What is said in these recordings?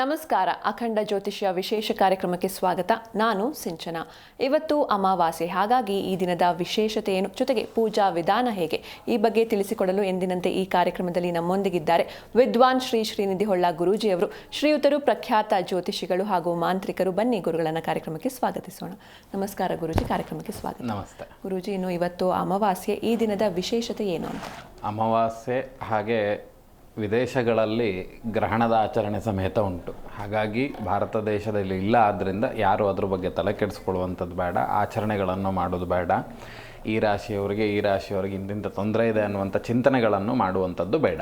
ನಮಸ್ಕಾರ. ಅಖಂಡ ಜ್ಯೋತಿಷ್ಯ ವಿಶೇಷ ಕಾರ್ಯಕ್ರಮಕ್ಕೆ ಸ್ವಾಗತ. ನಾನು ಸಿಂಚನ. ಇವತ್ತು ಅಮಾವಾಸ್ಯೆ, ಹಾಗಾಗಿ ಈ ದಿನದ ವಿಶೇಷತೆ ಏನು, ಜೊತೆಗೆ ಪೂಜಾ ವಿಧಾನ ಹೇಗೆ, ಈ ಬಗ್ಗೆ ತಿಳಿಸಿಕೊಡಲು ಎಂದಿನಂತೆ ಈ ಕಾರ್ಯಕ್ರಮದಲ್ಲಿ ನಮ್ಮೊಂದಿಗಿದ್ದಾರೆ ವಿದ್ವಾನ್ ಶ್ರೀ ಶ್ರೀನಿಧಿ ಹೊಳ್ಳ ಗುರೂಜಿಯವರು. ಶ್ರೀಯುತರು ಪ್ರಖ್ಯಾತ ಜ್ಯೋತಿಷಿಗಳು ಹಾಗೂ ಮಾಂತ್ರಿಕರು. ಬನ್ನಿ ಗುರುಗಳನ್ನ ಕಾರ್ಯಕ್ರಮಕ್ಕೆ ಸ್ವಾಗತಿಸೋಣ. ನಮಸ್ಕಾರ ಗುರೂಜಿ, ಕಾರ್ಯಕ್ರಮಕ್ಕೆ ಸ್ವಾಗತ. ನಮಸ್ತೆ ಗುರೂಜಿ, ಇನ್ನು ಇವತ್ತು ಅಮಾವಾಸ್ಯೆ, ಈ ದಿನದ ವಿಶೇಷತೆ ಏನು ಅಂತ? ಅಮಾವಾಸ್ಯೆ ಹಾಗೆ ವಿದೇಶಗಳಲ್ಲಿ ಗ್ರಹಣದ ಆಚರಣೆ ಸಮೇತ ಉಂಟು. ಹಾಗಾಗಿ ಭಾರತ ದೇಶದಲ್ಲಿ ಇಲ್ಲ, ಆದ್ದರಿಂದ ಯಾರು ಅದ್ರ ಬಗ್ಗೆ ತಲೆ ಕೆಡಿಸ್ಕೊಳ್ಳುವಂಥದ್ದು ಬೇಡ, ಆಚರಣೆಗಳನ್ನು ಮಾಡೋದು ಬೇಡ. ಈ ರಾಶಿಯವರಿಗೆ ಇಂತಿಂಥ ತೊಂದರೆ ಇದೆ ಅನ್ನುವಂಥ ಚಿಂತನೆಗಳನ್ನು ಮಾಡುವಂಥದ್ದು ಬೇಡ.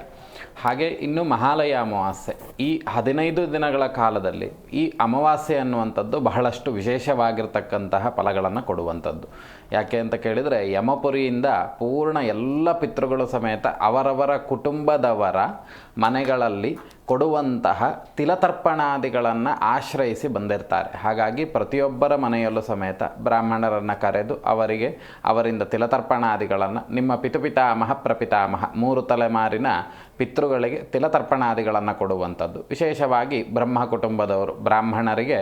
ಹಾಗೆ ಇನ್ನು ಮಹಾಲಯ ಅಮಾವಾಸ್ಯೆ, ಈ 15 ದಿನಗಳ ಕಾಲದಲ್ಲಿ ಈ ಅಮಾವಾಸ್ಯೆ ಅನ್ನುವಂಥದ್ದು ಬಹಳಷ್ಟು ವಿಶೇಷವಾಗಿರ್ತಕ್ಕಂತಹ ಫಲಗಳನ್ನು ಕೊಡುವಂಥದ್ದು. ಯಾಕೆ ಅಂತ ಕೇಳಿದರೆ, ಯಮಪುರಿಯಿಂದ ಪೂರ್ಣ ಎಲ್ಲ ಪಿತೃಗಳು ಸಮೇತ ಅವರವರ ಕುಟುಂಬದವರ ಮನೆಗಳಲ್ಲಿ ಕೊಡುವಂತಹ ತಿಲತರ್ಪಣಾದಿಗಳನ್ನು ಆಶ್ರಯಿಸಿ ಬಂದಿರ್ತಾರೆ. ಹಾಗಾಗಿ ಪ್ರತಿಯೊಬ್ಬರ ಮನೆಯಲ್ಲೂ ಸಮೇತ ಬ್ರಾಹ್ಮಣರನ್ನು ಕರೆದು ಅವರಿಂದ ತಿಲತರ್ಪಣಾದಿಗಳನ್ನು, ನಿಮ್ಮ ಪಿತುಪಿತಾಮಹ ಪ್ರಪಿತಾಮಹ 3 ತಲೆಮಾರಿನ ಪಿತೃಗಳಿಗೆ ತಿಲತರ್ಪಣಾದಿಗಳನ್ನು ಕೊಡುವಂಥದ್ದು. ವಿಶೇಷವಾಗಿ ಬ್ರಹ್ಮ ಕುಟುಂಬದವರು ಬ್ರಾಹ್ಮಣರಿಗೆ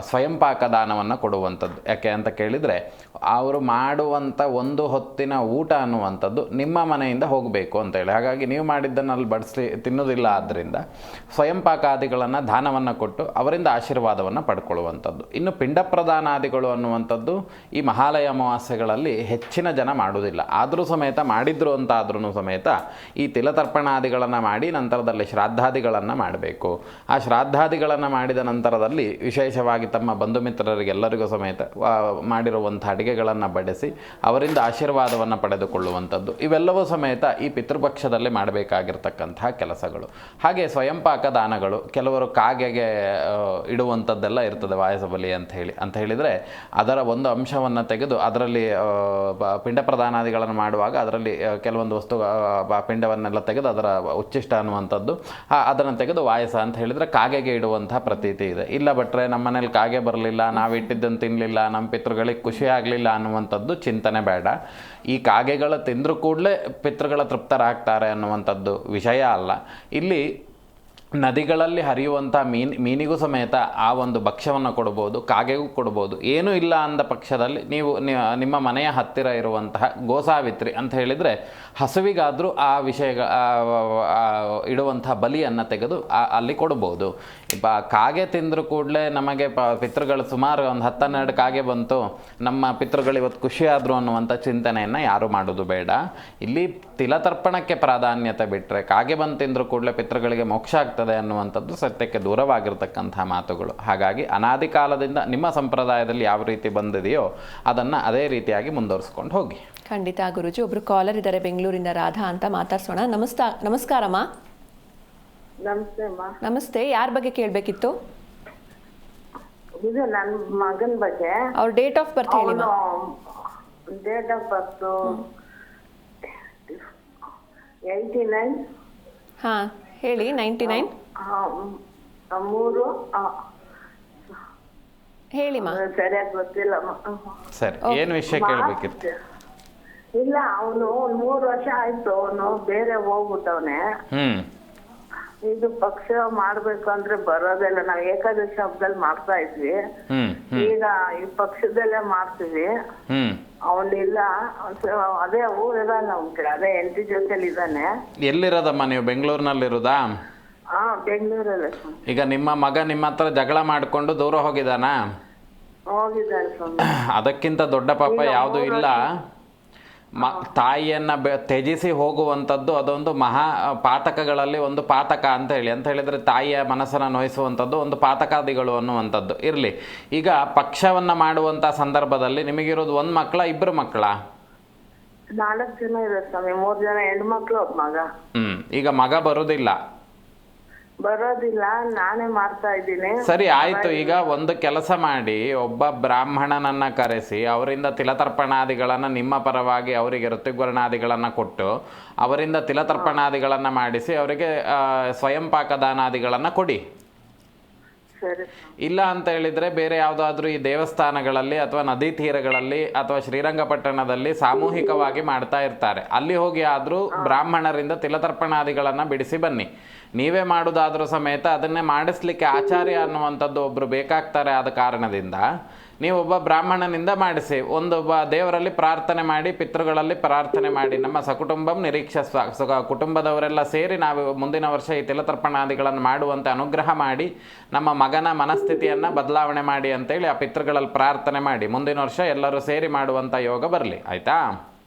ಸ್ವಯಂ ಪಾಕದಾನವನ್ನು ಕೊಡುವಂಥದ್ದು. ಯಾಕೆ ಅಂತ ಕೇಳಿದರೆ, ಅವರು ಮಾಡುವಂಥ ಒಂದು ಹೊತ್ತಿನ ಊಟ ಅನ್ನುವಂಥದ್ದು ನಿಮ್ಮ ಮನೆಯಿಂದ ಹೋಗಬೇಕು ಅಂತೇಳಿ. ಹಾಗಾಗಿ ನೀವು ಮಾಡಿದ್ದನ್ನು ಅಲ್ಲಿ ಬಡಿಸಿ ತಿನ್ನೋದಿಲ್ಲ, ಆದ್ದರಿಂದ ಸ್ವಯಂ ಪಾಕಾದಿಗಳನ್ನು ದಾನವನ್ನು ಕೊಟ್ಟು ಅವರಿಂದ ಆಶೀರ್ವಾದವನ್ನು ಪಡ್ಕೊಳ್ಳುವಂಥದ್ದು. ಇನ್ನು ಪಿಂಡ ಪ್ರದಾನಾದಿಗಳು ಅನ್ನುವಂಥದ್ದು ಈ ಮಹಾಲಯ ಅಮಾವಾಸ್ಯೆಗಳಲ್ಲಿ ಹೆಚ್ಚಿನ ಜನ ಮಾಡುವುದಿಲ್ಲ. ಆದರೂ ಸಮೇತ ಮಾಡಿದ್ರು ಅಂತಾದ್ರೂ ಸಮೇತ ಈ ತಿಲತರ್ಪಣಾದಿಗಳನ್ನು ಮಾಡಿ ನಂತರದಲ್ಲಿ ಶ್ರಾದ್ದಾದಿಗಳನ್ನು ಮಾಡಬೇಕು. ಆ ಶ್ರಾದ್ದಾದಿಗಳನ್ನು ಮಾಡಿದ ನಂತರದಲ್ಲಿ ವಿಶೇಷವಾಗಿ ತಮ್ಮ ಬಂಧು ಮಿತ್ರರಿಗೆಲ್ಲರಿಗೂ ಸಮೇತ ಮಾಡಿರುವಂಥ ಅಡುಗೆಗಳನ್ನು ಬಡಿಸಿ ಅವರಿಂದ ಆಶೀರ್ವಾದವನ್ನು ಪಡೆದುಕೊಳ್ಳುವಂಥದ್ದು. ಇವೆಲ್ಲವೂ ಸಮೇತ ಈ ಪಿತೃಪಕ್ಷದಲ್ಲಿ ಮಾಡಬೇಕಾಗಿರ್ತಕ್ಕಂತಹ ಕೆಲಸಗಳು. ಹಾಗೆ ಸ್ವಯಂ ಪಾಕ ದಾನಗಳು, ಕೆಲವರು ಕಾಗೆಗೆ ಇಡುವಂಥದ್ದೆಲ್ಲ ಇರ್ತದೆ, ವಾಯಸಬಲಿ ಅಂತ ಹೇಳಿದರೆ ಅದರ ಒಂದು ಅಂಶವನ್ನು ತೆಗೆದು ಅದರಲ್ಲಿ ಪಿಂಡ ಪ್ರದಾನಾದಿಗಳನ್ನು ಮಾಡುವಾಗ ಅದರಲ್ಲಿ ಕೆಲವೊಂದು ವಸ್ತು ಪಿಂಡವನ್ನೆಲ್ಲ ತೆಗೆದು ಅದರ ಉಚ್ಚಿಷ್ಟ ಅನ್ನುವಂಥದ್ದು ಅದನ್ನು ತೆಗೆದು ವಾಯಸ ಅಂತ ಹೇಳಿದರೆ ಕಾಗೆಗೆ ಇಡುವಂಥ ಪ್ರತೀತಿ ಇದೆ. ಇಲ್ಲ ಭಟ್ರೆ, ನಮ್ಮ ಮನೇಲಿ ಕಾಗೆ ಬರಲಿಲ್ಲ, ನಾವು ಇಟ್ಟಿದ್ದನ್ನು ತಿನ್ನಲಿಲ್ಲ, ನಮ್ಮ ಪಿತೃಗಳಿಗೆ ಖುಷಿ ಆಗಲಿಲ್ಲ ಅನ್ನುವಂಥದ್ದು ಚಿಂತನೆ ಬೇಡ. ಈ ಕಾಗೆಗಳ ತಿಂದರೂ ಕೂಡಲೇ ಪಿತೃಗಳ ತೃಪ್ತರಾಗ್ತಾರೆ ಅನ್ನುವಂಥದ್ದು ವಿಷಯ ಅಲ್ಲ. ಇಲ್ಲಿ ನದಿಗಳಲ್ಲಿ ಹರಿಯುವಂಥ ಮೀನಿಗೂ ಸಮೇತ ಆ ಒಂದು ಭಕ್ಷ್ಯವನ್ನು ಕೊಡ್ಬೋದು, ಕಾಗೆಗೂ ಕೊಡ್ಬೋದು. ಏನೂ ಇಲ್ಲ ಅಂದ ಪಕ್ಷದಲ್ಲಿ ನೀವು ನಿಮ್ಮ ಮನೆಯ ಹತ್ತಿರ ಇರುವಂತಹ ಗೋಸಾವಿತ್ರಿ ಅಂತ ಹೇಳಿದರೆ ಹಸುವಿಗಾದರೂ ಆ ಇಡುವಂಥ ಬಲಿಯನ್ನು ತೆಗೆದು ಅಲ್ಲಿ ಕೊಡ್ಬೋದು. ಕಾಗೆ ತಿಂದರೂ ಕೂಡಲೇ ನಮಗೆ ಪಿತೃಗಳು ಸುಮಾರು ಒಂದು 10-12 ಕಾಗೆ ಬಂತು, ನಮ್ಮ ಪಿತೃಗಳು ಇವತ್ತು ಖುಷಿಯಾದರು ಅನ್ನುವಂಥ ಚಿಂತನೆಯನ್ನು ಯಾರು ಮಾಡೋದು ಬೇಡ. ಇಲ್ಲಿ ತಿಲತರ್ಪಣಕ್ಕೆ ಪ್ರಾಧಾನ್ಯತೆ ಬಿಟ್ಟರೆ ಕಾಗೆ ಬಂದು ತಿಂದರೂ ಕೂಡಲೇ ಪಿತೃಗಳಿಗೆ ಮೋಕ್ಷ ಆಗ್ತದೆ ಅನ್ನುವಂಥದ್ದು ಸತ್ಯಕ್ಕೆ ದೂರವಾಗಿರ್ತಕ್ಕಂಥ ಮಾತುಗಳು. ಹಾಗಾಗಿ ಅನಾದಿ ಕಾಲದಿಂದ ನಿಮ್ಮ ಸಂಪ್ರದಾಯದಲ್ಲಿ ಯಾವ ರೀತಿ ಬಂದಿದೆಯೋ ಅದನ್ನು ಅದೇ ರೀತಿಯಾಗಿ ಮುಂದುವರಿಸ್ಕೊಂಡು ಹೋಗಿ. ಖಂಡಿತ ಗುರುಜಿ. ಒಬ್ರು ಕಾಲರ್ ಇದ್ದಾರೆ ಬೆಂಗಳೂರಿಂದ, ರಾಧಾ ಅಂತ, ಮಾತಾಡ್ಸೋಣ. ನಮಸ್ಕಾರಮ್ಮ. ನಮಸ್ತೆ ಅಮ್ಮ. ನಮಸ್ತೆ. ಯಾರ ಬಗ್ಗೆ ಕೇಳಬೇಕಿತ್ತು? ಇದು ನನ್ನ ಮಗನ ಬಗ್ಗೆ. ಅವ್ರ ಡೇಟ್ ಆಫ್ ಬರ್ತ್ ಹೇಳಿ. Date of birth 89. ಹಾ ಹೇಳಿ. 99 3 ಹೇಳಿಮ್ಮ. ಸರಿಯಾಗಿ ಗೊತ್ತಿಲ್ಲ. ಸರಿ, ಏನು ವಿಷಯ ಕೇಳಬೇಕಿತ್ತು? ಇಲ್ಲ, ಅವನು 3 ವರ್ಷ ಆಯ್ತು, ಅವನು ಬೇರೆ ಹೋಗ್ಬಿಟ್ಟವನೆ. ಇದು ಪಕ್ಷ ಮಾಡ್ಬೇಕು ಅಂದ್ರೆ ಬರೋದಿಲ್ಲ. ನಾವು ಏಕಾದಶಿ ಹಬ್ಬದಲ್ಲಿ ಮಾಡ್ತಾ ಇದ್ವಿ, ಈಗ ಈ ಪಕ್ಷದಲ್ಲೇ ಮಾಡ್ತೀವಿ. ಅವನಿಲ್ಲ, ಅದೇ ಊರಿರಲ್ಲ, ಅದೇ ಹೆಂಡತಿ ಜೊತೆಲಿ ಇದ್ದಾನೆ. ಎಲ್ಲಿರೋದಮ್ಮ ನೀವು? ಬೆಂಗಳೂರಿನಲ್ಲಿರೋದಾ? ಹಾ, ಬೆಂಗಳೂರಲ್ಲೇ. ಈಗ ನಿಮ್ಮ ಮಗ ನಿಮ್ಮ ಹತ್ರ ಜಗಳ ಮಾಡಿಕೊಂಡು ದೂರ ಹೋಗಿದ್ದಾನಾ? ಹೋಗಿದ್ದಾನೆ ಸ್ವಾಮಿ. ಅದಕ್ಕಿಂತ ದೊಡ್ಡ ಪಾಪ ಯಾವುದೂ ಇಲ್ಲ. ತಾಯಿಯನ್ನು ತ್ಯಜಿಸಿ ಹೋಗುವಂಥದ್ದು ಅದೊಂದು ಮಹಾ ಪಾತಕಗಳಲ್ಲಿ ಒಂದು ಪಾತಕ ಅಂತ ಹೇಳಿದರೆ ತಾಯಿಯ ಮನಸ್ಸನ್ನು ನೋಯಿಸುವಂಥದ್ದು ಒಂದು ಪಾತಕಾದಿಗಳು ಅನ್ನುವಂಥದ್ದು ಇರಲಿ. ಈಗ ಪಕ್ಷವನ್ನು ಮಾಡುವಂಥ ಸಂದರ್ಭದಲ್ಲಿ ನಿಮಗಿರೋದು 1 ಮಕ್ಕಳ 2 ಮಕ್ಕಳ? 4 ಜನ ಇದೆ ಸ್ವಾಮಿ. 3 ಜನ ಹೆಣ್ಮಕ್ಳು, ಒಬ್ಬ ಮಗ. ಈಗ ಮಗ ಬರೋದಿಲ್ಲ? ನಾನೇ ಮಾಡ್ತಾ ಇದ್ದೀನಿ. ಸರಿ, ಆಯ್ತು. ಈಗ ಒಂದು ಕೆಲಸ ಮಾಡಿ, ಒಬ್ಬ ಬ್ರಾಹ್ಮಣನನ್ನ ಕರೆಸಿ ಅವರಿಂದ ತಿಲತರ್ಪಣಾದಿಗಳನ್ನು ನಿಮ್ಮ ಪರವಾಗಿ ಅವರಿಗೆ ಋತುಗ್ವರ್ಣಾದಿಗಳನ್ನು ಕೊಟ್ಟು ಅವರಿಂದ ತಿಲತರ್ಪಣಾದಿಗಳನ್ನು ಮಾಡಿಸಿ ಅವರಿಗೆ ಸ್ವಯಂ ಪಾಕದಾನಾದಿಗಳನ್ನು ಕೊಡಿ. ಇಲ್ಲ ಅಂತ ಹೇಳಿದರೆ ಬೇರೆ ಯಾವುದಾದ್ರೂ ಈ ದೇವಸ್ಥಾನಗಳಲ್ಲಿ ಅಥವಾ ನದಿ ತೀರಗಳಲ್ಲಿ ಅಥವಾ ಶ್ರೀರಂಗಪಟ್ಟಣದಲ್ಲಿ ಸಾಮೂಹಿಕವಾಗಿ ಮಾಡ್ತಾ ಇರ್ತಾರೆ, ಅಲ್ಲಿ ಹೋಗಿ ಆದರೂ ಬ್ರಾಹ್ಮಣರಿಂದ ತಿಲತರ್ಪಣಾದಿಗಳನ್ನು ಬಿಡಿಸಿ ಬನ್ನಿ. ನೀವೇ ಮಾಡೋದಾದ್ರೂ ಸಮೇತ ಅದನ್ನೇ ಮಾಡಿಸ್ಲಿಕ್ಕೆ ಆಚಾರ್ಯ ಅನ್ನುವಂಥದ್ದು ಒಬ್ಬರು ಬೇಕಾಗ್ತಾರೆ. ಆದ ಕಾರಣದಿಂದ ನೀವೊಬ್ಬ ಬ್ರಾಹ್ಮಣನಿಂದ ಮಾಡಿಸಿ, ಒಂದೊಬ್ಬ ದೇವರಲ್ಲಿ ಪ್ರಾರ್ಥನೆ ಮಾಡಿ, ಪಿತೃಗಳಲ್ಲಿ ಪ್ರಾರ್ಥನೆ ಮಾಡಿ, ನಮ್ಮ ಸಕುಟುಂಬಂ ನಿರೀಕ್ಷಸ್ವ, ಕುಟುಂಬದವರೆಲ್ಲ ಸೇರಿ ನಾವು ಮುಂದಿನ ವರ್ಷ ಈ ತಿಲತರ್ಪಣಾದಿಗಳನ್ನು ಮಾಡುವಂತೆ ಅನುಗ್ರಹ ಮಾಡಿ, ನಮ್ಮ ಮಗನ ಮನಸ್ಥಿತಿಯನ್ನು ಬದಲಾವಣೆ ಮಾಡಿ ಅಂತೇಳಿ ಆ ಪಿತೃಗಳಲ್ಲಿ ಪ್ರಾರ್ಥನೆ ಮಾಡಿ ಮುಂದಿನ ವರ್ಷ ಎಲ್ಲರೂ ಸೇರಿ ಮಾಡುವಂಥ ಯೋಗ ಬರಲಿ. ಆಯಿತಾ?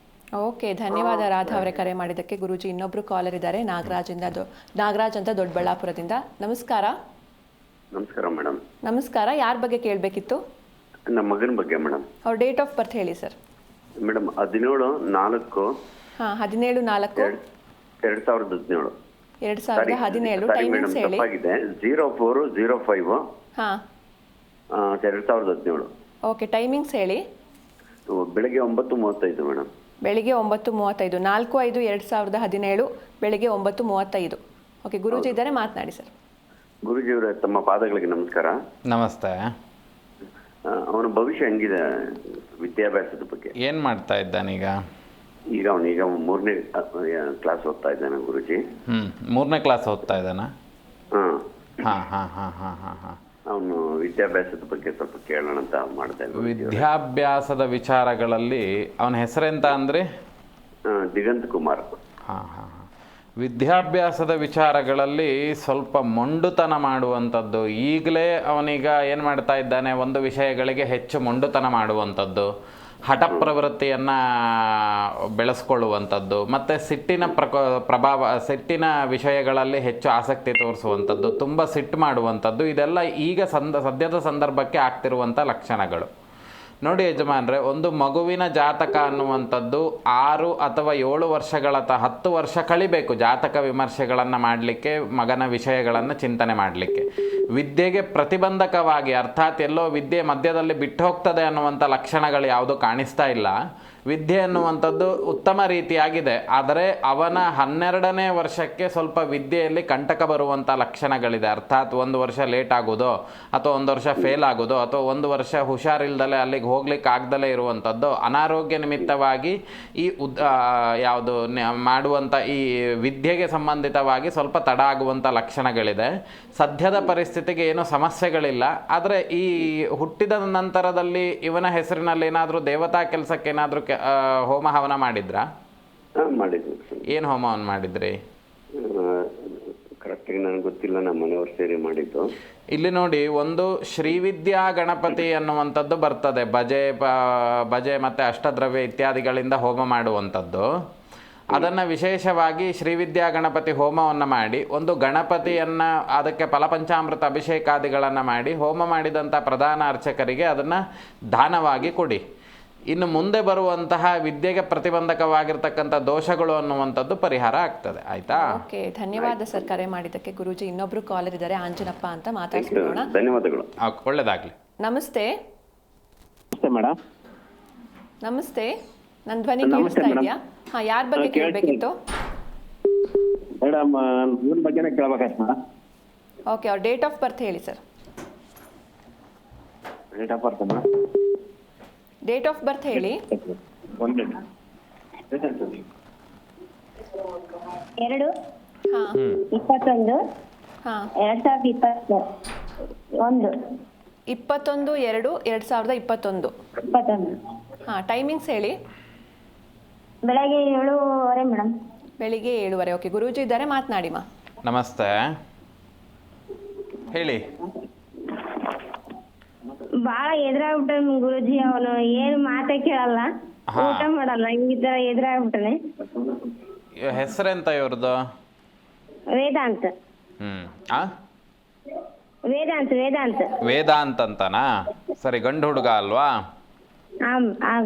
ಓಕೆ, ಧನ್ಯವಾದ ರಾಧಾ ಅವರೇ ಕರೆ ಮಾಡಿದ್ದಕ್ಕೆ. ಗುರೂಜಿ, ಇನ್ನೊಬ್ರು ಕಾಲರ್ ಇದ್ದಾರೆ, ನಾಗರಾಜ್ ಅಂತ ದೊಡ್ಡಬಳ್ಳಾಪುರದಿಂದ. ನಮಸ್ಕಾರ. ನಮಸ್ಕಾರ ಮೇಡಮ್. ನಮಸ್ಕಾರ. ಯಾರ ಬಗ್ಗೆ ಕೇಳಬೇಕಿತ್ತು? ನಮ್ಮ ಮಗನ ಬಗ್ಗೆ ಮೇಡಮ್. ಅವ್ರ ಡೇಟ್ ಆಫ್ ಬರ್ತ್ ಹೇಳಿ ಸರ್. ಮೇಡಮ್ 17/4. ಹಾಂ, 17/4. 2017. 2017. ಟೈಮಿಂಗ್ಸ್ ಹೇಳಿ. 0405. ಹಾಂ, 2017. ಓಕೆ, ಟೈಮಿಂಗ್ಸ್ ಹೇಳಿ. ಬೆಳಗ್ಗೆ 9:35 ಮೇಡಮ್. ಬೆಳಿಗ್ಗೆ 9:35. 4/5/2017 ಬೆಳಿಗ್ಗೆ 9:35. ಓಕೆ, ಗುರೂಜಿ ಇದ್ದಾರೆ, ಮಾತನಾಡಿ ಸರ್. ಗುರುಜಿಯವರೇ, ತಮ್ಮ ಪಾದಗಳಿಗೆ ನಮಸ್ಕಾರ. ನಮಸ್ತೆ. ಅವನ ಭವಿಷ್ಯ ಹೆಂಗಿದೆ ವಿದ್ಯಾಭ್ಯಾಸದ ಬಗ್ಗೆ? ಏನು ಮಾಡ್ತಾ ಇದ್ದಾನೀಗ? ಈಗ ಅವನೀಗ 3ನೇ ಕ್ಲಾಸ್ ಓದ್ತಾ ಇದ್ದಾನೆ ಗುರುಜಿ. 3ನೇ ಕ್ಲಾಸ್ ಓದ್ತಾ ಇದ್ದಾನ? ಹಾಂ ಹಾಂ ಹಾಂ ಹಾಂ ಹಾಂ ಹಾಂ ಹಾಂ. ಅವನು ವಿದ್ಯಾಭ್ಯಾಸದ ಬಗ್ಗೆ ಸ್ವಲ್ಪ ಕೇಳೋಣ ಅಂತ ಮಾಡ್ತಾ ಇದ್ದೆ. ವಿದ್ಯಾಭ್ಯಾಸದ ವಿಚಾರಗಳಲ್ಲಿ ಅವನ ಹೆಸರೆಂತ ಅಂದರೆ? ದಿಗಂತ್ ಕುಮಾರ್. ಹಾಂ ಹಾಂ ಹಾಂ. ವಿದ್ಯಾಭ್ಯಾಸದ ವಿಚಾರಗಳಲ್ಲಿ ಸ್ವಲ್ಪ ಮೊಂಡುತನ ಮಾಡುವಂಥದ್ದು. ಈಗಲೇ ಅವನೀಗ ಏನು ಮಾಡ್ತಾ ಇದ್ದಾನೆ, ಒಂದು ವಿಷಯಗಳಿಗೆ ಹೆಚ್ಚು ಮೊಂಡುತನ ಮಾಡುವಂಥದ್ದು, ಹಠ ಪ್ರವೃತ್ತಿಯನ್ನು ಬೆಳೆಸ್ಕೊಳ್ಳುವಂಥದ್ದು, ಮತ್ತು ಸಿಟ್ಟಿನ ವಿಷಯಗಳಲ್ಲಿ ಹೆಚ್ಚು ಆಸಕ್ತಿ ತೋರಿಸುವಂಥದ್ದು, ತುಂಬ ಸಿಟ್ಟು ಮಾಡುವಂಥದ್ದು, ಇದೆಲ್ಲ ಈಗ ಸದ್ಯದ ಸಂದರ್ಭಕ್ಕೆ ಆಗ್ತಿರುವಂಥ ಲಕ್ಷಣಗಳು. ನೋಡಿ ಯಜಮಾನ್ರೆ, ಒಂದು ಮಗುವಿನ ಜಾತಕ ಅನ್ನುವಂಥದ್ದು 6 ಅಥವಾ 7 ವರ್ಷಗಳ 10 ವರ್ಷ ಕಳಿಬೇಕು ಜಾತಕ ವಿಮರ್ಶೆಗಳನ್ನು ಮಾಡಲಿಕ್ಕೆ, ಮಗನ ವಿಷಯಗಳನ್ನು ಚಿಂತನೆ ಮಾಡಲಿಕ್ಕೆ. ವಿದ್ಯೆಗೆ ಪ್ರತಿಬಂಧಕವಾಗಿ, ಅರ್ಥಾತ್ ಎಲ್ಲೋ ವಿದ್ಯೆ ಮಧ್ಯದಲ್ಲಿ ಬಿಟ್ಟು ಹೋಗ್ತದೆ ಅನ್ನುವಂಥ ಲಕ್ಷಣಗಳು ಯಾವುದೂ ಕಾಣಿಸ್ತಾ ಇಲ್ಲ. ವಿದ್ಯೆ ಅನ್ನುವಂಥದ್ದು ಉತ್ತಮ ರೀತಿಯಾಗಿದೆ. ಆದರೆ ಅವನ 12ನೇ ವರ್ಷಕ್ಕೆ ಸ್ವಲ್ಪ ವಿದ್ಯೆಯಲ್ಲಿ ಕಂಟಕ ಬರುವಂಥ ಲಕ್ಷಣಗಳಿದೆ. ಅರ್ಥಾತ್ 1 ವರ್ಷ ಲೇಟ್ ಆಗೋದು, ಅಥವಾ 1 ವರ್ಷ ಫೇಲ್ ಆಗೋದು, ಅಥವಾ 1 ವರ್ಷ ಹುಷಾರಿಲ್ದಲೆ ಅಲ್ಲಿಗೆ ಹೋಗ್ಲಿಕ್ಕೆ ಆಗ್ದಲೇ ಇರುವಂಥದ್ದು, ಅನಾರೋಗ್ಯ ನಿಮಿತ್ತವಾಗಿ ಈ ಮಾಡುವಂಥ ಈ ವಿದ್ಯೆಗೆ ಸಂಬಂಧಿತವಾಗಿ ಸ್ವಲ್ಪ ತಡ ಆಗುವಂಥ ಲಕ್ಷಣಗಳಿದೆ. ಸದ್ಯದ ಪರಿಸ್ಥಿತಿಗೆ ಏನೂ ಸಮಸ್ಯೆಗಳಿಲ್ಲ. ಆದರೆ ಈ ಹುಟ್ಟಿದ ನಂತರದಲ್ಲಿ ಇವನ ಹೆಸರಿನಲ್ಲಿ ಏನಾದರೂ ದೇವತಾ ಕೆಲಸಕ್ಕೆ ಏನಾದರೂ ಹೋಮ ಹವನ ಮಾಡಿದ್ರಾ? ಮಾಡಿದ್ವಿ. ಏನು ಹೋಮವನ್ನು ಮಾಡಿದ್ರಿ? ಕರೆಕ್ಟಾಗಿ ನನಗೆ ಗೊತ್ತಿಲ್ಲ, ನಮ್ಮ ಮನೆಯವ್ರು ಸೇರಿ ಮಾಡಿದ್ದು. ಇಲ್ಲಿ ನೋಡಿ, ಒಂದು ಶ್ರೀವಿದ್ಯಾ ಗಣಪತಿ ಅನ್ನುವಂಥದ್ದು ಬರ್ತದೆ. ಭಜೆ ಮತ್ತು ಅಷ್ಟದ್ರವ್ಯ ಇತ್ಯಾದಿಗಳಿಂದ ಹೋಮ ಮಾಡುವಂಥದ್ದು. ಅದನ್ನು ವಿಶೇಷವಾಗಿ ಶ್ರೀವಿದ್ಯಾ ಗಣಪತಿ ಹೋಮವನ್ನು ಮಾಡಿ, ಒಂದು ಗಣಪತಿಯನ್ನು ಅದಕ್ಕೆ ಫಲಪಂಚಾಮೃತ ಅಭಿಷೇಕಾದಿಗಳನ್ನು ಮಾಡಿ, ಹೋಮ ಮಾಡಿದಂಥ ಪ್ರಧಾನ ಅರ್ಚಕರಿಗೆ ಅದನ್ನು ದಾನವಾಗಿ ಕೊಡಿ. ಇನ್ನು ಮುಂದೆ ಬರುವಂತಹ ವಿದ್ಯೆಗೆ ಪ್ರತಿಬಂಧಕವಾಗಿರ್ತಕ್ಕಂಥ ದೋಷಗಳು ಅನ್ನುವಂಥದ್ದು ಪರಿಹಾರ ಆಗ್ತದೆ. ಆಯ್ತಾ? ಓಕೆ, ಧನ್ಯವಾದ ಸರ್ ಕರೆ ಮಾಡಿದ್ದಕ್ಕೆ. ಗುರೂಜಿ, ಇನ್ನೊಬ್ರು ಕಾಲರ್ ಇದ್ದಾರೆ, ಆಂಜನಪ್ಪ ಅಂತ, ಮಾತಾಡ್ಸೋಣ. ಧನ್ಯವಾದಗಳು. ಒಳ್ಳೆದಾಗ್ಲಿ. ನಮಸ್ತೆ. ಮೇಡಮ್. ನಮಸ್ತೆ, ನನ್ನ ಧ್ವನಿ ಕೇಳಿಸ್ತಾ ಇದೆಯಾ? ಹಾ, ಯಾರ ಬಗ್ಗೆ ಕೇಳಬೇಕಿತ್ತು? ಮೇಡಮ್, ನನ್ನ ಬಗ್ಗೆನೇ ಕೇಳಬೇಕಾಯ್ತು ಮೇಡಮ್. ಓಕೆ, ಅವ್ರ ಡೇಟ್ ಆಫ್ ಬರ್ತ್ ಹೇಳಿ sir. Date of birth madam. Date of birth ಹೇಳಿ. 2 ಹಾ 21 ಹಾ 2021. 21/2/2021. ಹಾ, ಟೈಮಿಂಗ್ಸ್ ಹೇಳಿ. ಬೆಳಗ್ಗೆ 7:30 ಮೇಡಮ್. ಬೆಳಿಗ್ಗೆ 7:30. ಓಕೆ, ಗುರೂಜಿ ಇದ್ದಾರೆ, ಮಾತನಾಡಿ ಮಾ. ನಮಸ್ತೆ, ಹೇಳಿ. ಬಾಳ ಎದುರಾಗ್ಬಿಟ್ಟ ಗುರುಜಿ, ಅವನು ಏನು ಮಾತೇ ಕೇಳಲ್ಲ, ಊಟ ಮಾಡಲ್ಲ, ಈ ತರ ಎದುರಾಗ್ಬಿಟ್ಟನೆ. ಹೆಸರೆಂತ ಇವ್ರದ್ದು? ವೇದಾಂತ್. ವೇದಾಂತ್ ಅಂತನಾ? ಸರಿ, ಗಂಡು ಹುಡುಗ ಅಲ್ವಾ?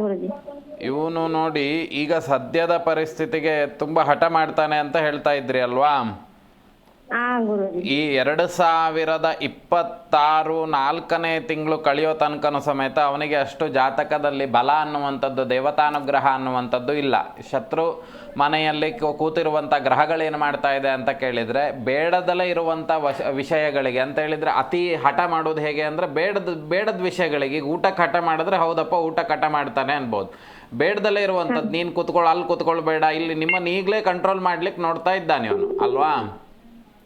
ಗುರುಜಿ. ಇವನು ನೋಡಿ, ಈಗ ಸದ್ಯದ ಪರಿಸ್ಥಿತಿಗೆ ತುಂಬಾ ಹಠ ಮಾಡ್ತಾನೆ ಅಂತ ಹೇಳ್ತಾ ಇದ್ರಿ ಅಲ್ವಾ? ಈ 2026 4ನೇ ತಿಂಗಳು ಕಳೆಯೋ ತನಕನೂ ಸಮೇತ ಅವನಿಗೆ ಅಷ್ಟು ಜಾತಕದಲ್ಲಿ ಬಲ ಅನ್ನುವಂಥದ್ದು, ದೇವತಾನುಗ್ರಹ ಅನ್ನುವಂಥದ್ದು ಇಲ್ಲ. ಶತ್ರು ಮನೆಯಲ್ಲಿ ಕೂತಿರುವಂಥ ಗ್ರಹಗಳೇನು ಮಾಡ್ತಾ ಇದೆ ಅಂತ ಕೇಳಿದರೆ, ಬೇಡದಲ್ಲೇ ಇರುವಂಥ ವಿಷಯಗಳಿಗೆ ಅಂತ ಹೇಳಿದರೆ ಅತಿ ಹಠ ಮಾಡೋದು ಹೇಗೆ ಅಂದರೆ, ಬೇಡದ ವಿಷಯಗಳಿಗೆ. ಈಗ ಊಟಕ್ಕೆ ಹಠ ಮಾಡಿದ್ರೆ ಹೌದಪ್ಪ ಊಟಕ್ಕೆ ಹಠ ಮಾಡ್ತಾನೆ ಅನ್ಬೋದು. ಬೇಡದಲ್ಲೇ ಇರುವಂಥದ್ದು, ನೀನು ಕೂತ್ಕೊಳ್ಳೋ, ಅಲ್ಲಿ ಕೂತ್ಕೊಳ್ಬೇಡ, ಇಲ್ಲಿ ನಿಮ್ಮನ್ನು ಈಗಲೇ ಕಂಟ್ರೋಲ್ ಮಾಡ್ಲಿಕ್ಕೆ ನೋಡ್ತಾ ಇದ್ದಾನೆ ಅವನು ಅಲ್ವಾ?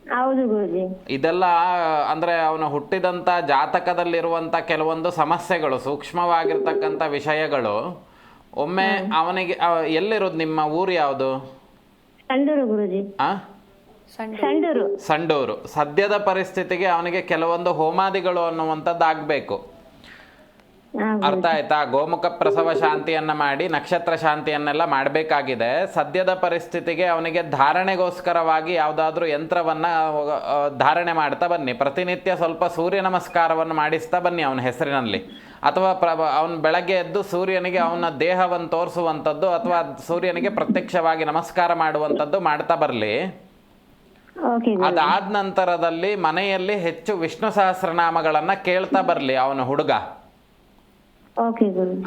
ಹೌದು ಗುರುಜಿ. ಇದೆಲ್ಲ ಅಂದರೆ ಅವನು ಹುಟ್ಟಿದಂಥ ಜಾತಕದಲ್ಲಿರುವಂಥ ಕೆಲವೊಂದು ಸಮಸ್ಯೆಗಳು, ಸೂಕ್ಷ್ಮವಾಗಿರ್ತಕ್ಕಂಥ ವಿಷಯಗಳು. ಒಮ್ಮೆ ಅವನಿಗೆ ಎಲ್ಲಿರೋದು, ನಿಮ್ಮ ಊರು ಯಾವುದು? ಸಂಡೂರು ಗುರುಜಿ. ಸಂಡೂರು. ಸಂಡೂರು. ಸದ್ಯದ ಪರಿಸ್ಥಿತಿಗೆ ಅವನಿಗೆ ಕೆಲವೊಂದು ಹೋಮಾದಿಗಳು ಅನ್ನುವಂಥದ್ದು ಆಗಬೇಕು. ಅರ್ಥ ಆಯ್ತಾ? ಗೋಮುಖ ಪ್ರಸವ ಶಾಂತಿಯನ್ನು ಮಾಡಿ ನಕ್ಷತ್ರ ಶಾಂತಿಯನ್ನೆಲ್ಲ ಮಾಡಬೇಕಾಗಿದೆ. ಸದ್ಯದ ಪರಿಸ್ಥಿತಿಗೆ ಅವನಿಗೆ ಧಾರಣೆಗೋಸ್ಕರವಾಗಿ ಯಾವುದಾದ್ರೂ ಯಂತ್ರವನ್ನು ಧಾರಣೆ ಮಾಡ್ತಾ ಬನ್ನಿ. ಪ್ರತಿನಿತ್ಯ ಸ್ವಲ್ಪ ಸೂರ್ಯ ನಮಸ್ಕಾರವನ್ನು ಮಾಡಿಸ್ತಾ ಬನ್ನಿ ಅವನ ಹೆಸರಿನಲ್ಲಿ. ಅಥವಾ ಅವನು ಬೆಳಗ್ಗೆ ಎದ್ದು ಸೂರ್ಯನಿಗೆ ಅವನ ದೇಹವನ್ನು ತೋರಿಸುವಂಥದ್ದು ಅಥವಾ ಸೂರ್ಯನಿಗೆ ಪ್ರತ್ಯಕ್ಷವಾಗಿ ನಮಸ್ಕಾರ ಮಾಡುವಂಥದ್ದು ಮಾಡ್ತಾ ಬರಲಿ. ಅದಾದ ನಂತರದಲ್ಲಿ ಮನೆಯಲ್ಲಿ ಹೆಚ್ಚು ವಿಷ್ಣು ಸಹಸ್ರನಾಮಗಳನ್ನು ಕೇಳ್ತಾ ಬರಲಿ ಅವನ ಹುಡುಗ.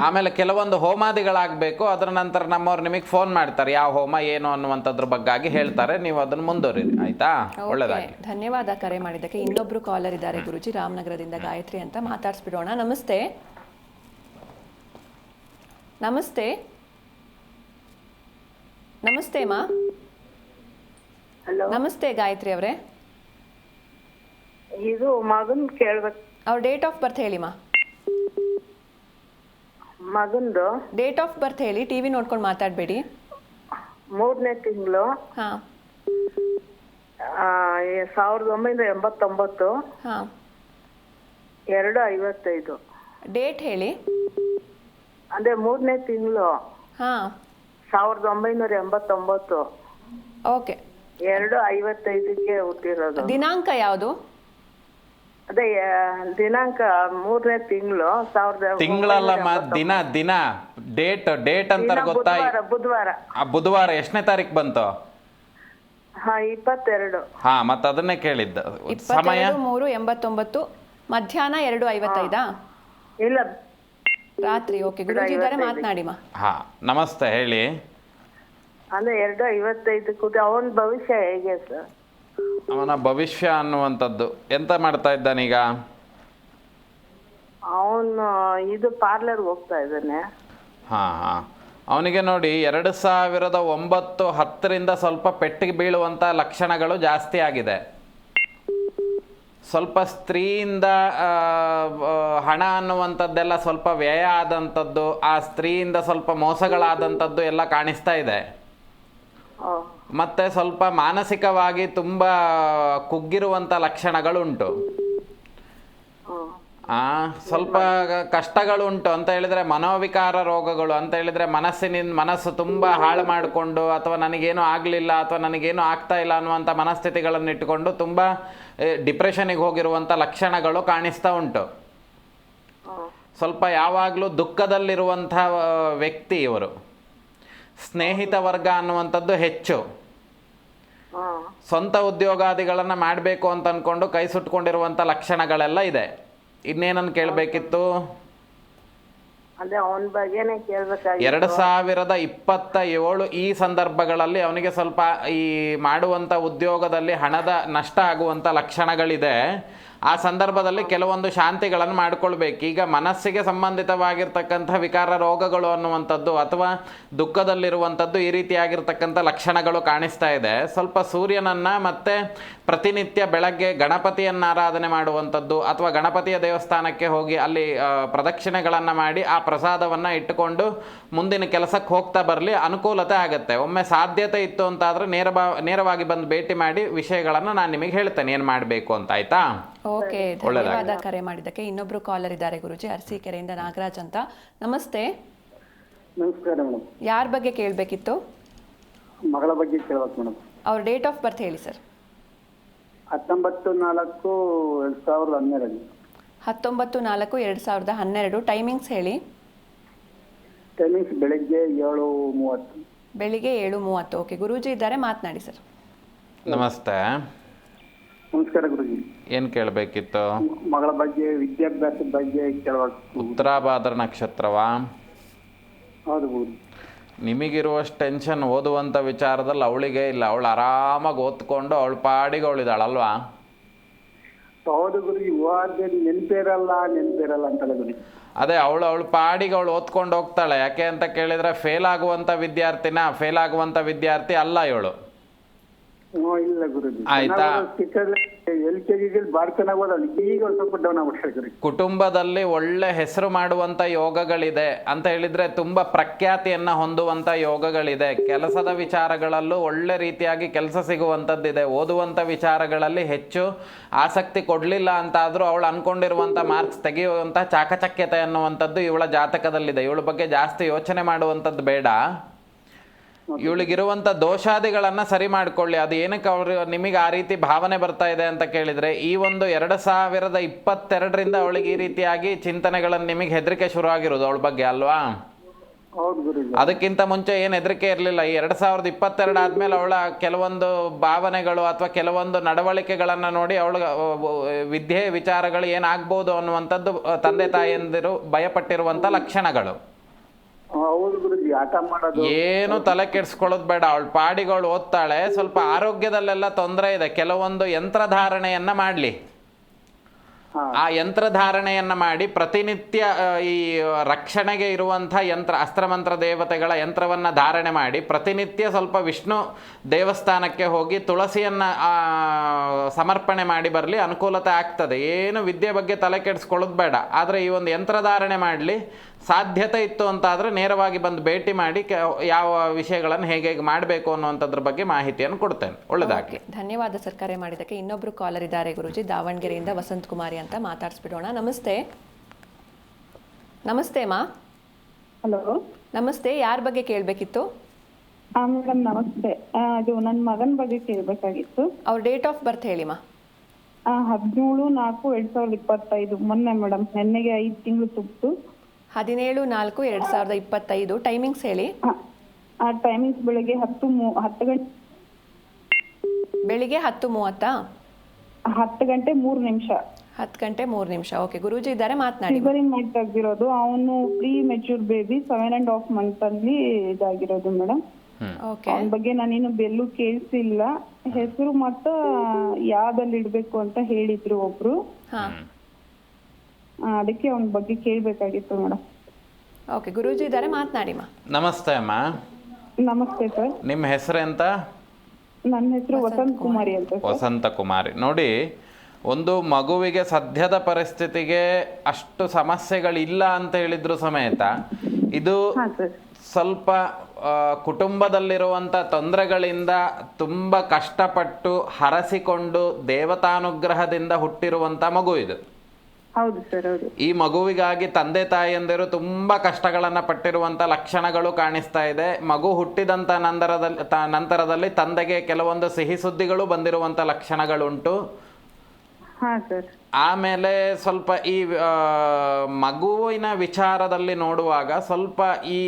ಆಮೇಲೆ ಕೆಲವೊಂದು ಹೋಮಾದಿಗಳಾಗಬೇಕು. ಅದರ ನಂತರ ನಮ್ಮವ್ರು ನಿಮಗೆ ಫೋನ್ ಮಾಡ್ತಾರೆ, ಯಾವ ಹೋಮ ಏನು ಅನ್ನುವಂಥದ್ರ ಬಗ್ಗೆ ಹೇಳ್ತಾರೆ. ನೀವು ಅದನ್ನು ಮುಂದುವರಿರಿ, ಆಯ್ತಾ? ಒಳ್ಳೆದಾಗಿ. ಧನ್ಯವಾದ ಕರೆ ಮಾಡಿದ್ದಕ್ಕೆ. ಇನ್ನೊಬ್ರು ಕಾಲರ್ ಇದ್ದಾರೆ ಗುರುಜಿ, ರಾಮನಗರದಿಂದ ಗಾಯತ್ರಿ ಅಂತ. ಮಾತಾಡ್ಸ್ಬಿಡೋಣ. ನಮಸ್ತೆ. ನಮಸ್ತೆ. ನಮಸ್ತೆ ಮಾ. ಹಲೋ, ನಮಸ್ತೆ ಗಾಯತ್ರಿ ಅವರೇ. ಇದು ಮಗನ್ ಕೇಳ್ಬೇಕು. ಅವ್ರ ಡೇಟ್ ಆಫ್ ಬರ್ತ್ ಹೇಳಿ ಮಾ. ಮಗಂದು ಡೇಟ್ ಆಫ್ ಬರ್ತ್ ಹೇಳಿ, ಟಿವಿ ನೋಡ್ಕೊಂಡು ಮಾತಾಡಬೇಡಿ. 3ನೇ ತಿಂಗಳು ಹಾ 1989. ಹಾ 2:55. ಡೇಟ್ ಹೇಳಿ. ಅದೇ 3ನೇ ತಿಂಗಳು ಹಾ 1989. ಓಕೆ. 2:55ಕ್ಕೆ ಹುಟ್ಟಿರೋದು. ದಿನಾಂಕ ಯಾವುದು? ಅದೇ ದಿನಾಂಕ 3ನೇ ತಿಂಗಳು ತಿಂಗಳಲ್ಲಮ್ಮ, ದಿನ ದಿನ ಡೇಟ್ ಅಂತಾರೆ ಗೊತ್ತಾ? ಬುಧವಾರ. ಬುಧವಾರ ಎಷ್ಟನೇ ತಾರೀಕು ಬಂತು? 22. ಹಾ, ಮತ್ತೆ ಅದನ್ನೇ ಕೇಳಿದ್ದ. ಸಮಯ 22/3/89 ಮಧ್ಯಾಹ್ನ 2:55. ಇಲ್ಲ, ರಾತ್ರಿ. ಓಕೆ, ಗುರುಜಿ ಇದ್ದಾರೆ, ಮಾತನಾಡಿ ಮಾ. ಹಾ, ನಮಸ್ತೆ, ಹೇಳಿ. ಅಂದ್ರೆ 2:55 ಅವನ ಭವಿಷ್ಯ ಹೇಗೆ ಸರ್? ಅವನ ಭವಿಷ್ಯ ಅನ್ನುವಂಥದ್ದು ಎಂತ ಮಾಡ್ತಾ ಇದ್ದಾನೀಗ? ಅವನು ಇದು ಪಾರ್ಲರ್ ಹೋಗ್ತಾ ಇದ್ದಾನೆ. ಹಾ ಹಾ ಅವನಿಗೆ ನೋಡಿ 2009-10ರಿಂದ ಸ್ವಲ್ಪ ಪೆಟ್ಟಿಗೆ ಬೀಳುವಂಥ ಲಕ್ಷಣಗಳು ಜಾಸ್ತಿ ಆಗಿದೆ. ಸ್ವಲ್ಪ ಸ್ತ್ರೀಯಿಂದ ಹಣ ಅನ್ನುವಂಥದ್ದೆಲ್ಲ ಸ್ವಲ್ಪ ವ್ಯಯ ಆದಂಥದ್ದು, ಆ ಸ್ತ್ರೀಯಿಂದ ಸ್ವಲ್ಪ ಮೋಸಗಳಾದಂಥದ್ದು ಎಲ್ಲ ಕಾಣಿಸ್ತಾ ಇದೆ. ಮತ್ತು ಸ್ವಲ್ಪ ಮಾನಸಿಕವಾಗಿ ತುಂಬ ಕುಗ್ಗಿರುವಂಥ ಲಕ್ಷಣಗಳುಂಟು. ಸ್ವಲ್ಪ ಕಷ್ಟಗಳುಂಟು ಅಂತ ಹೇಳಿದರೆ ಮನೋವಿಕಾರ ರೋಗಗಳು ಅಂತ ಹೇಳಿದರೆ ಮನಸ್ಸು ತುಂಬ ಹಾಳು ಮಾಡಿಕೊಂಡು ಅಥವಾ ನನಗೇನು ಆಗಲಿಲ್ಲ ಅಥವಾ ನನಗೇನು ಆಗ್ತಾ ಇಲ್ಲ ಅನ್ನುವಂಥ ಮನಸ್ಥಿತಿಗಳನ್ನು ಇಟ್ಟುಕೊಂಡು ತುಂಬ ಡಿಪ್ರೆಷನಿಗೆ ಹೋಗಿರುವಂಥ ಲಕ್ಷಣಗಳು ಕಾಣಿಸ್ತಾ ಉಂಟು. ಸ್ವಲ್ಪ ಯಾವಾಗಲೂ ದುಃಖದಲ್ಲಿರುವಂಥ ವ್ಯಕ್ತಿ ಇವರು. ಸ್ನೇಹಿತ ವರ್ಗ ಅನ್ನುವಂಥದ್ದು ಹೆಚ್ಚು. ಸ್ವಂತ ಉದ್ಯೋಗಾದಿಗಳನ್ನು ಮಾಡಬೇಕು ಅಂತ ಅಂದ್ಕೊಂಡು ಕೈ ಸುಟ್ಕೊಂಡಿರುವಂಥ ಲಕ್ಷಣಗಳೆಲ್ಲ ಇದೆ. ಇನ್ನೇನನ್ನು ಕೇಳಬೇಕಿತ್ತು? ಅದೇ ಅವನ ಬಗ್ಗೆನೇ ಕೇಳಬೇಕಾಗಿತ್ತು. 2027 ಈ ಸಂದರ್ಭಗಳಲ್ಲಿ ಅವನಿಗೆ ಸ್ವಲ್ಪ ಈ ಮಾಡುವಂಥ ಉದ್ಯೋಗದಲ್ಲಿ ಹಣದ ನಷ್ಟ ಆಗುವಂಥ ಲಕ್ಷಣಗಳಿದೆ. ಆ ಸಂದರ್ಭದಲ್ಲಿ ಕೆಲವೊಂದು ಶಾಂತಿಗಳನ್ನು ಮಾಡಿಕೊಳ್ಬೇಕು. ಈಗ ಮನಸ್ಸಿಗೆ ಸಂಬಂಧಿತವಾಗಿರ್ತಕ್ಕಂಥ ವಿಕಾರ ರೋಗಗಳು ಅನ್ನುವಂಥದ್ದು ಅಥವಾ ದುಃಖದಲ್ಲಿರುವಂಥದ್ದು ಈ ರೀತಿಯಾಗಿರ್ತಕ್ಕಂಥ ಲಕ್ಷಣಗಳು ಕಾಣಿಸ್ತಾ ಇದೆ. ಸ್ವಲ್ಪ ಸೂರ್ಯನನ್ನು ಮತ್ತು ಪ್ರತಿನಿತ್ಯ ಬೆಳಗ್ಗೆ ಗಣಪತಿಯನ್ನು ಆರಾಧನೆ ಮಾಡುವಂಥದ್ದು ಅಥವಾ ಗಣಪತಿಯ ದೇವಸ್ಥಾನಕ್ಕೆ ಹೋಗಿ ಅಲ್ಲಿ ಪ್ರದಕ್ಷಿಣೆಗಳನ್ನು ಮಾಡಿ ಆ ಪ್ರಸಾದವನ್ನು ಇಟ್ಟುಕೊಂಡು ಮುಂದಿನ ಕೆಲಸಕ್ಕೆ ಹೋಗ್ತಾ ಬರಲಿ, ಅನುಕೂಲತೆ ಆಗುತ್ತೆ. ಒಮ್ಮೆ ಸಾಧ್ಯತೆ ಇತ್ತು ಅಂತಾದರೆ ನೇರವಾಗಿ ಬಂದು ಭೇಟಿ ಮಾಡಿ ವಿಷಯಗಳನ್ನು ನಾನು ನಿಮಗೆ ಹೇಳ್ತೇನೆ ಏನು ಮಾಡಬೇಕು ಅಂತ, ಆಯಿತಾ? ಓಕೆ, ಧನ್ಯವಾದ ಕರೆ ಮಾಡಿದ್ದಕ್ಕೆ. ಇನ್ನೊಬ್ರು ಕಾಲರ್ ಇದ್ದಾರೆ ಗುರುಜಿ, ಅರಸೀಕೆರೆಯಿಂದ ನಾಗರಾಜ್ ಅಂತ. ನಮಸ್ತೆ. ನಮಸ್ಕಾರ ಮೇಡಮ್. ಯಾರ ಬಗ್ಗೆ ಕೇಳಬೇಕಿತ್ತು? ಮಗಳ ಬಗ್ಗೆ ಕೇಳಬೇಕು ಮೇಡಮ್. ಅವ್ರ ಡೇಟ್ ಆಫ್ ಬರ್ತ್ ಹೇಳಿ ಸರ್. 19/4/2012. 19/4/2012. ಟೈಮಿಂಗ್ಸ್ ಹೇಳಿ. ಟೈಮಿಂಗ್ಸ್ ಬೆಳಿಗ್ಗೆ 7:30. ಬೆಳಿಗ್ಗೆ 7:30. ಓಕೆ, ಗುರೂಜಿ ಇದ್ದಾರೆ, ಮಾತನಾಡಿ ಸರ್. ನಮಸ್ತೆ. ನಮಸ್ಕಾರ ಗುರುಜಿ. ಏನು ಕೇಳಬೇಕಿತ್ತು? ಮಗಳ ಬಗ್ಗೆ, ವಿದ್ಯಾಭ್ಯಾಸದ ಬಗ್ಗೆ ಕೇಳಬೇಕು. ಉತ್ತರಾಭಾದ್ರ ನಕ್ಷತ್ರವಾ? ಹೌದು ಗುರು. ನಿಮಗಿರುವಷ್ಟು ಟೆನ್ಷನ್ ಓದುವಂಥ ವಿಚಾರದಲ್ಲಿ ಅವಳಿಗೆ ಇಲ್ಲ. ಅವಳು ಆರಾಮಾಗಿ ಓದ್ಕೊಂಡು ಅವಳ ಪಾಡಿಗೆ ಅವಳಿದಾಳಲ್ವಾ? ಹೌದು ಗುರುಜಿ. ನೆನಪಿರಲ್ಲ ಅಂತಲ್ಲ ಗುರುಜಿ. ಅದೇ ಅವಳು ಪಾಡಿಗೆ ಅವಳು ಓದ್ಕೊಂಡು ಹೋಗ್ತಾಳೆ. ಯಾಕೆ ಅಂತ ಕೇಳಿದರೆ ಫೇಲ್ ಆಗುವಂಥ ವಿದ್ಯಾರ್ಥಿ ಅಲ್ಲ ಇವಳು. ಇಲ್ಲ ಗುರುಜಿ. ಆಯ್ತಾ? LKG ಬಾರಿ ಚೆನ್ನಾಗಿ ಓದ, ಈಗ ಒಂದ್ ಸ್ವಲ್ಪ ಡೌನ್ ಆಗ್ಬಿಟ್ರೆ ಗುರುಜಿ. ಕುಟುಂಬದಲ್ಲಿ ಒಳ್ಳೆ ಹೆಸರು ಮಾಡುವಂಥ ಯೋಗಗಳಿದೆ ಅಂತ ಹೇಳಿದರೆ ತುಂಬ ಪ್ರಖ್ಯಾತಿಯನ್ನು ಹೊಂದುವಂಥ ಯೋಗಗಳಿದೆ. ಕೆಲಸದ ವಿಚಾರಗಳಲ್ಲೂ ಒಳ್ಳೆ ರೀತಿಯಾಗಿ ಕೆಲಸ ಸಿಗುವಂಥದ್ದಿದೆ. ಓದುವಂಥ ವಿಚಾರಗಳಲ್ಲಿ ಹೆಚ್ಚು ಆಸಕ್ತಿ ಕೊಡಲಿಲ್ಲ ಅಂತಾದರೂ ಅವಳು ಅಂದ್ಕೊಂಡಿರುವಂಥ ಮಾರ್ಕ್ಸ್ ತೆಗೆಯುವಂಥ ಚಾಕಚಕ್ಯತೆ ಅನ್ನುವಂಥದ್ದು ಇವಳ ಜಾತಕದಲ್ಲಿದೆ. ಇವಳ ಬಗ್ಗೆ ಜಾಸ್ತಿ ಯೋಚನೆ ಮಾಡುವಂಥದ್ದು ಬೇಡ. ಇವಳಿಗಿರುವಂಥ ದೋಷಾದಿಗಳನ್ನು ಸರಿ ಮಾಡಿಕೊಳ್ಳಿ. ಅದು ಏನಕ್ಕೆ ಅವರು ನಿಮಗೆ ಆ ರೀತಿ ಭಾವನೆ ಬರ್ತಾ ಇದೆ ಅಂತ ಕೇಳಿದರೆ, ಈ ಒಂದು 2022ರಿಂದ ಅವಳಿಗೆ ಈ ರೀತಿಯಾಗಿ ಚಿಂತನೆಗಳನ್ನು ನಿಮಗೆ ಹೆದರಿಕೆ ಶುರು ಆಗಿರೋದು ಅವಳ ಬಗ್ಗೆ ಅಲ್ವಾ? ಹೌದು ಗುರುಜಿ. ಅದಕ್ಕಿಂತ ಮುಂಚೆ ಏನು ಹೆದರಿಕೆ ಇರಲಿಲ್ಲ. ಈ 2022 ಆದಮೇಲೆ ಅವಳ ಕೆಲವೊಂದು ಭಾವನೆಗಳು ಅಥವಾ ಕೆಲವೊಂದು ನಡವಳಿಕೆಗಳನ್ನು ನೋಡಿ ಅವಳ ವಿದ್ಯೆ ವಿಚಾರಗಳು ಏನಾಗ್ಬೋದು ಅನ್ನುವಂಥದ್ದು ತಂದೆ ತಾಯಿಯಂದಿರು ಭಯಪಟ್ಟಿರುವಂಥ ಲಕ್ಷಣಗಳು. ಹೌದು ಗುರುಜಿ. ಆಟ ಮಾಡೋದು ಏನು ತಲೆ ಕೆಡಿಸ್ಕೊಳ್ಳೋದು ಬೇಡ. ಅವಳು ಪಾಡಿಗಳು ಓದ್ತಾಳೆ. ಸ್ವಲ್ಪ ಆರೋಗ್ಯದಲ್ಲೆಲ್ಲ ತೊಂದರೆ ಇದೆ. ಕೆಲವೊಂದು ಯಂತ್ರಧಾರಣೆಯನ್ನ ಮಾಡಲಿ. ಆ ಯಂತ್ರಧಾರಣೆಯನ್ನು ಮಾಡಿ ಪ್ರತಿನಿತ್ಯ ಈ ರಕ್ಷಣೆಗೆ ಇರುವಂಥ ಅಸ್ತ್ರಮಂತ್ರ ದೇವತೆಗಳ ಯಂತ್ರವನ್ನು ಧಾರಣೆ ಮಾಡಿ ಪ್ರತಿನಿತ್ಯ ಸ್ವಲ್ಪ ವಿಷ್ಣು ದೇವಸ್ಥಾನಕ್ಕೆ ಹೋಗಿ ತುಳಸಿಯನ್ನು ಸಮರ್ಪಣೆ ಮಾಡಿ ಬರಲಿ. ಅನುಕೂಲತೆ ಆಗ್ತದೆ. ಏನು ವಿದ್ಯೆ ಬಗ್ಗೆ ತಲೆ ಕೆಡಿಸ್ಕೊಳ್ಳೋದು ಬೇಡ. ಆದರೆ ಈ ಒಂದು ಯಂತ್ರಧಾರಣೆ ಮಾಡಲಿ. ಸಾಧ್ಯತೆ ಇತ್ತು ಅಂತಾದರೆ ನೇರವಾಗಿ ಬಂದು ಭೇಟಿ ಮಾಡಿ ಯಾವ ವಿಷಯಗಳನ್ನು ಹೇಗೆ ಮಾಡಬೇಕು ಅನ್ನುವಂಥದ್ರ ಬಗ್ಗೆ ಮಾಹಿತಿಯನ್ನು ಕೊಡ್ತೇನೆ. ಒಳ್ಳೆದಾಗಿ. ಧನ್ಯವಾದ ಸರ್ ಕರೆ ಮಾಡಿದ್ದಕ್ಕೆ. ಇನ್ನೊಬ್ರು ಕಾಲರ್ ಇದ್ದಾರೆ ಗುರುಜಿ, ದಾವಣಗೆರೆಯಿಂದ ವಸಂತ್ ಕುಮಾರಿ ಅಂತ, ಮಾತಾಡಿಸ್ಬಿಡೋಣ. ನಮಸ್ತೆ. ನಮಸ್ತೆ ಮಾ. ಹಲೋ ನಮಸ್ತೆ. ಯಾರ ಬಗ್ಗೆ ಕೇಳಬೇಕಿತ್ತು? ಮೇಡಮ್ ನಮಸ್ತೆ. ಅದು ನನ್ನ ಮಗನ ಬಗ್ಗೆ ಕೇಳಬೇಕಾಗಿತ್ತು. ಅವ್ರ ಡೇಟ್ ಆಫ್ ಬರ್ತ್ ಹೇಳಿ ಮಾ. 17/4/2025 ಮೊನ್ನೆ ಮೇಡಮ್. ನೆನ್ನೆಗೆ 5 ತಿಂಗಳು ತುಂಬಿತು. 17/4/2025. ಟೈಮಿಂಗ್ಸ್ ಹೇಳಿ. ಟೈಮಿಂಗ್ಸ್ ಬೆಳಿಗ್ಗೆ 10 ಗಂಟೆ. ಬೆಳಿಗ್ಗೆ 10:30. 10 ಗಂಟೆ 3 ನಿಮಿಷ. 10 ಗಂಟೆ 3 ನಿಮಿಷ. ಓಕೆ, ಗುರೂಜಿ ಇದ್ದಾರೆ, ಮಾತನಾಡಿ. ಸಿಸರಿನ್ ಮಾಡಿ ತೆಗ್ದಿರೋದು. ಅವನು ಪ್ರೀ ಮೆಚೂರ್ ಬೇಬಿ 7.5 ಮಂತ್ ಅಲ್ಲಿ ಇದಾಗಿರೋದು ಮೇಡಮ್. ಓಕೆ. ಅವನ ಬಗ್ಗೆ ನಾನೇನು ಬೆಲ್ಲೂ ಕೇಳಿಸಿಲ್ಲ. ಹೆಸರು ಮಾತ್ರ ಯಾವ್ದಲ್ಲಿ ಇಡ್ಬೇಕು ಅಂತ ಹೇಳಿದ್ರು ಒಬ್ರು. ಅದಕ್ಕೆ ಅವನ ಬಗ್ಗೆ ಕೇಳಬೇಕಾಗಿತ್ತು ಮೇಡಮ್. ಓಕೆ, ಗುರೂಜಿ ಇದ್ದಾರೆ, ಮಾತನಾಡಿ ಮಾ. ನಮಸ್ತೆ ಅಮ್ಮ. ನಮಸ್ತೆ ಸರ್. ನಿಮ್ಮ ಹೆಸರು ಎಂತ? ನನ್ನ ಹೆಸರು ವಸಂತ್ ಕುಮಾರಿ ಅಂತ. ವಸಂತ ಕುಮಾರಿ. ನೋಡಿ, ಒಂದು ಮಗುವಿಗೆ ಸದ್ಯದ ಪರಿಸ್ಥಿತಿಗೆ ಅಷ್ಟು ಸಮಸ್ಯೆಗಳಿಲ್ಲ ಅಂತ ಹೇಳಿದ್ರು ಸಮೇತ ಇದು ಸ್ವಲ್ಪ ಕುಟುಂಬದಲ್ಲಿರುವಂಥ ತೊಂದರೆಗಳಿಂದ ತುಂಬ ಕಷ್ಟಪಟ್ಟು ಹರಸಿಕೊಂಡು ದೇವತಾನುಗ್ರಹದಿಂದ ಹುಟ್ಟಿರುವಂಥ ಮಗು ಇದು. ಹೌದು ಸರ್, ಹೌದು. ಈ ಮಗುವಿಗಾಗಿ ತಂದೆ ತಾಯಿಯಂದಿರು ತುಂಬಾ ಕಷ್ಟಗಳನ್ನ ಪಟ್ಟಿರುವಂತ ಲಕ್ಷಣಗಳು ಕಾಣಿಸ್ತಾ ಇದೆ. ಮಗು ಹುಟ್ಟಿದಂತ ನಂತರದಲ್ಲಿ ತಂದೆಗೆ ಕೆಲವೊಂದು ಸಿಹಿ ಸುದ್ದಿಗಳು ಬಂದಿರುವಂತ ಲಕ್ಷಣಗಳುಂಟು. ಆಮೇಲೆ ಸ್ವಲ್ಪ ಈ ಮಗುವಿನ ವಿಚಾರದಲ್ಲಿ ನೋಡುವಾಗ ಸ್ವಲ್ಪ ಈ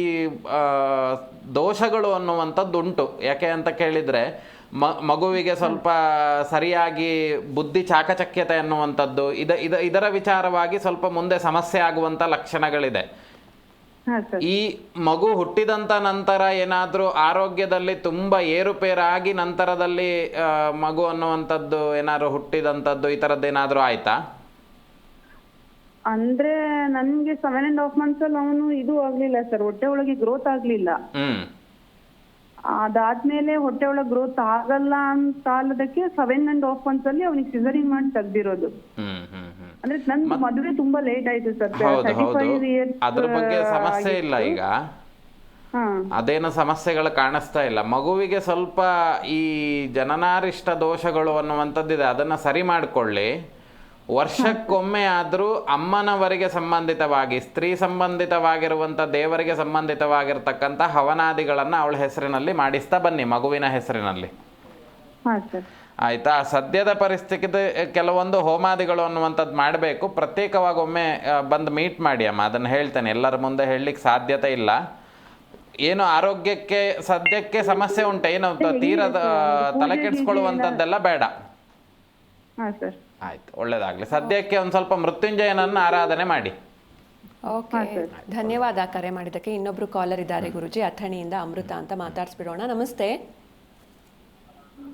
ದೋಷಗಳು ಅನ್ನುವಂಥದ್ದು ಉಂಟು. ಯಾಕೆ ಅಂತ ಕೇಳಿದರೆ, ಮಗುವಿಗೆ ಸ್ವಲ್ಪ ಸರಿಯಾಗಿ ಬುದ್ಧಿ ಚಾಕಚಕ್ಯತೆ ಅನ್ನುವಂಥದ್ದು ಇದರ ವಿಚಾರವಾಗಿ ಸ್ವಲ್ಪ ಮುಂದೆ ಸಮಸ್ಯೆ ಆಗುವಂಥ ಲಕ್ಷಣಗಳಿದೆ. ಈ ಮಗು ಹುಟ್ಟಿದಂಥ ನಂತರ ಏನಾದರೂ ಆರೋಗ್ಯದಲ್ಲಿ ತುಂಬ ಏರುಪೇರಾಗಿ ನಂತರದಲ್ಲಿ ಮಗು ಅನ್ನುವಂಥದ್ದು ಏನಾದ್ರು ಹುಟ್ಟಿದಂಥದ್ದು ಈ ಥರದ್ದೇನಾದರೂ ಆಯ್ತಾ? ಅಂದ್ರೆ ನನ್ಗೆ 7.5 months ಅಲ್ಲಿ ಅವನು ಇದು ಆಗ್ಲಿಲ್ಲ ಸರ್, ಹೊಟ್ಟೆ ಒಳಗೆ ಗ್ರೋತ್ ಆಗ್ಲಿಲ್ಲ. ಅದಾದ್ಮೇಲೆ ಹೊಟ್ಟೆ ಒಳಗೆ ಗ್ರೋತ್ ಆಗಲ್ಲ ಅಂತ ಅಲ್ಲದಕ್ಕೆ 7.5 months ಅಲ್ಲಿ ಅವನಿಗೆ ಸಿಸರಿನ್ ಮಾಡಿ ತೆಗ್ದಿರೋದು. ಅಂದ್ರೆ ನನ್ ಮದುವೆ ತುಂಬಾ ಲೇಟ್ ಆಯ್ತು ಸರ್. 35 years. ಅದ್ರ ಬಗ್ಗೆ ಸಮಸ್ಯೆ ಇಲ್ಲ ಈಗ, ಅದೇನು ಸಮಸ್ಯೆಗಳು ಕಾಣಿಸ್ತಾ ಇಲ್ಲ. ಮಗುವಿಗೆ ಸ್ವಲ್ಪ ಈ ಜನನಾರಿಷ್ಟ ದೋಷಗಳು ಅನ್ನುವಂಥದ್ದಿದೆ, ಅದನ್ನ ಸರಿ ಮಾಡಿಕೊಳ್ಳಿ. ವರ್ಷಕ್ಕೊಮ್ಮೆ ಆದರೂ ಅಮ್ಮನವರಿಗೆ ಸಂಬಂಧಿತವಾಗಿ ಸ್ತ್ರೀ ಸಂಬಂಧಿತವಾಗಿರುವಂಥ ದೇವರಿಗೆ ಸಂಬಂಧಿತವಾಗಿರ್ತಕ್ಕಂಥ ಹವನಾದಿಗಳನ್ನು ಅವಳ ಹೆಸರಿನಲ್ಲಿ ಮಾಡಿಸ್ತಾ ಬನ್ನಿ, ಮಗುವಿನ ಹೆಸರಿನಲ್ಲಿ. ಆಯ್ತಾ? ಸದ್ಯದ ಪರಿಸ್ಥಿತಿ ಕೆಲವೊಂದು ಹೋಮಾದಿಗಳು ಅನ್ನುವಂಥದ್ದು ಮಾಡಬೇಕು. ಪ್ರತ್ಯೇಕವಾಗಿ ಒಮ್ಮೆ ಬಂದು ಮೀಟ್ ಮಾಡಿ ಅಮ್ಮ, ಅದನ್ನು ಹೇಳ್ತೇನೆ. ಎಲ್ಲರ ಮುಂದೆ ಹೇಳಲಿಕ್ಕೆ ಸಾಧ್ಯತೆ ಇಲ್ಲ. ಏನು ಆರೋಗ್ಯಕ್ಕೆ ಸದ್ಯಕ್ಕೆ ಸಮಸ್ಯೆ ಉಂಟು, ಏನು ತೀರದ ತಲೆ ಕೆಡಿಸ್ಕೊಳ್ಳುವಂಥದ್ದೆಲ್ಲ ಬೇಡ. ಆಯ್ತು, ಒಳ್ಳೇದಾಗ್ಲಿ. ಸದ್ಯಕ್ಕೆ ಒಂದು ಸ್ವಲ್ಪ ಮೃತ್ಯುಂಜಯನನ್ನು ಆರಾಧನೆ ಮಾಡಿ. ಓಕೆ, ಧನ್ಯವಾದ ಕರೆ ಮಾಡಿದ್ದಕ್ಕೆ. ಇನ್ನೊಬ್ರು ಕಾಲರ್ ಇದ್ದಾರೆ ಗುರುಜಿ, ಅಥಣಿಯಿಂದ ಅಮೃತ ಅಂತ, ಮಾತಾಡ್ಸ್ಬಿಡೋಣ. ನಮಸ್ತೆ.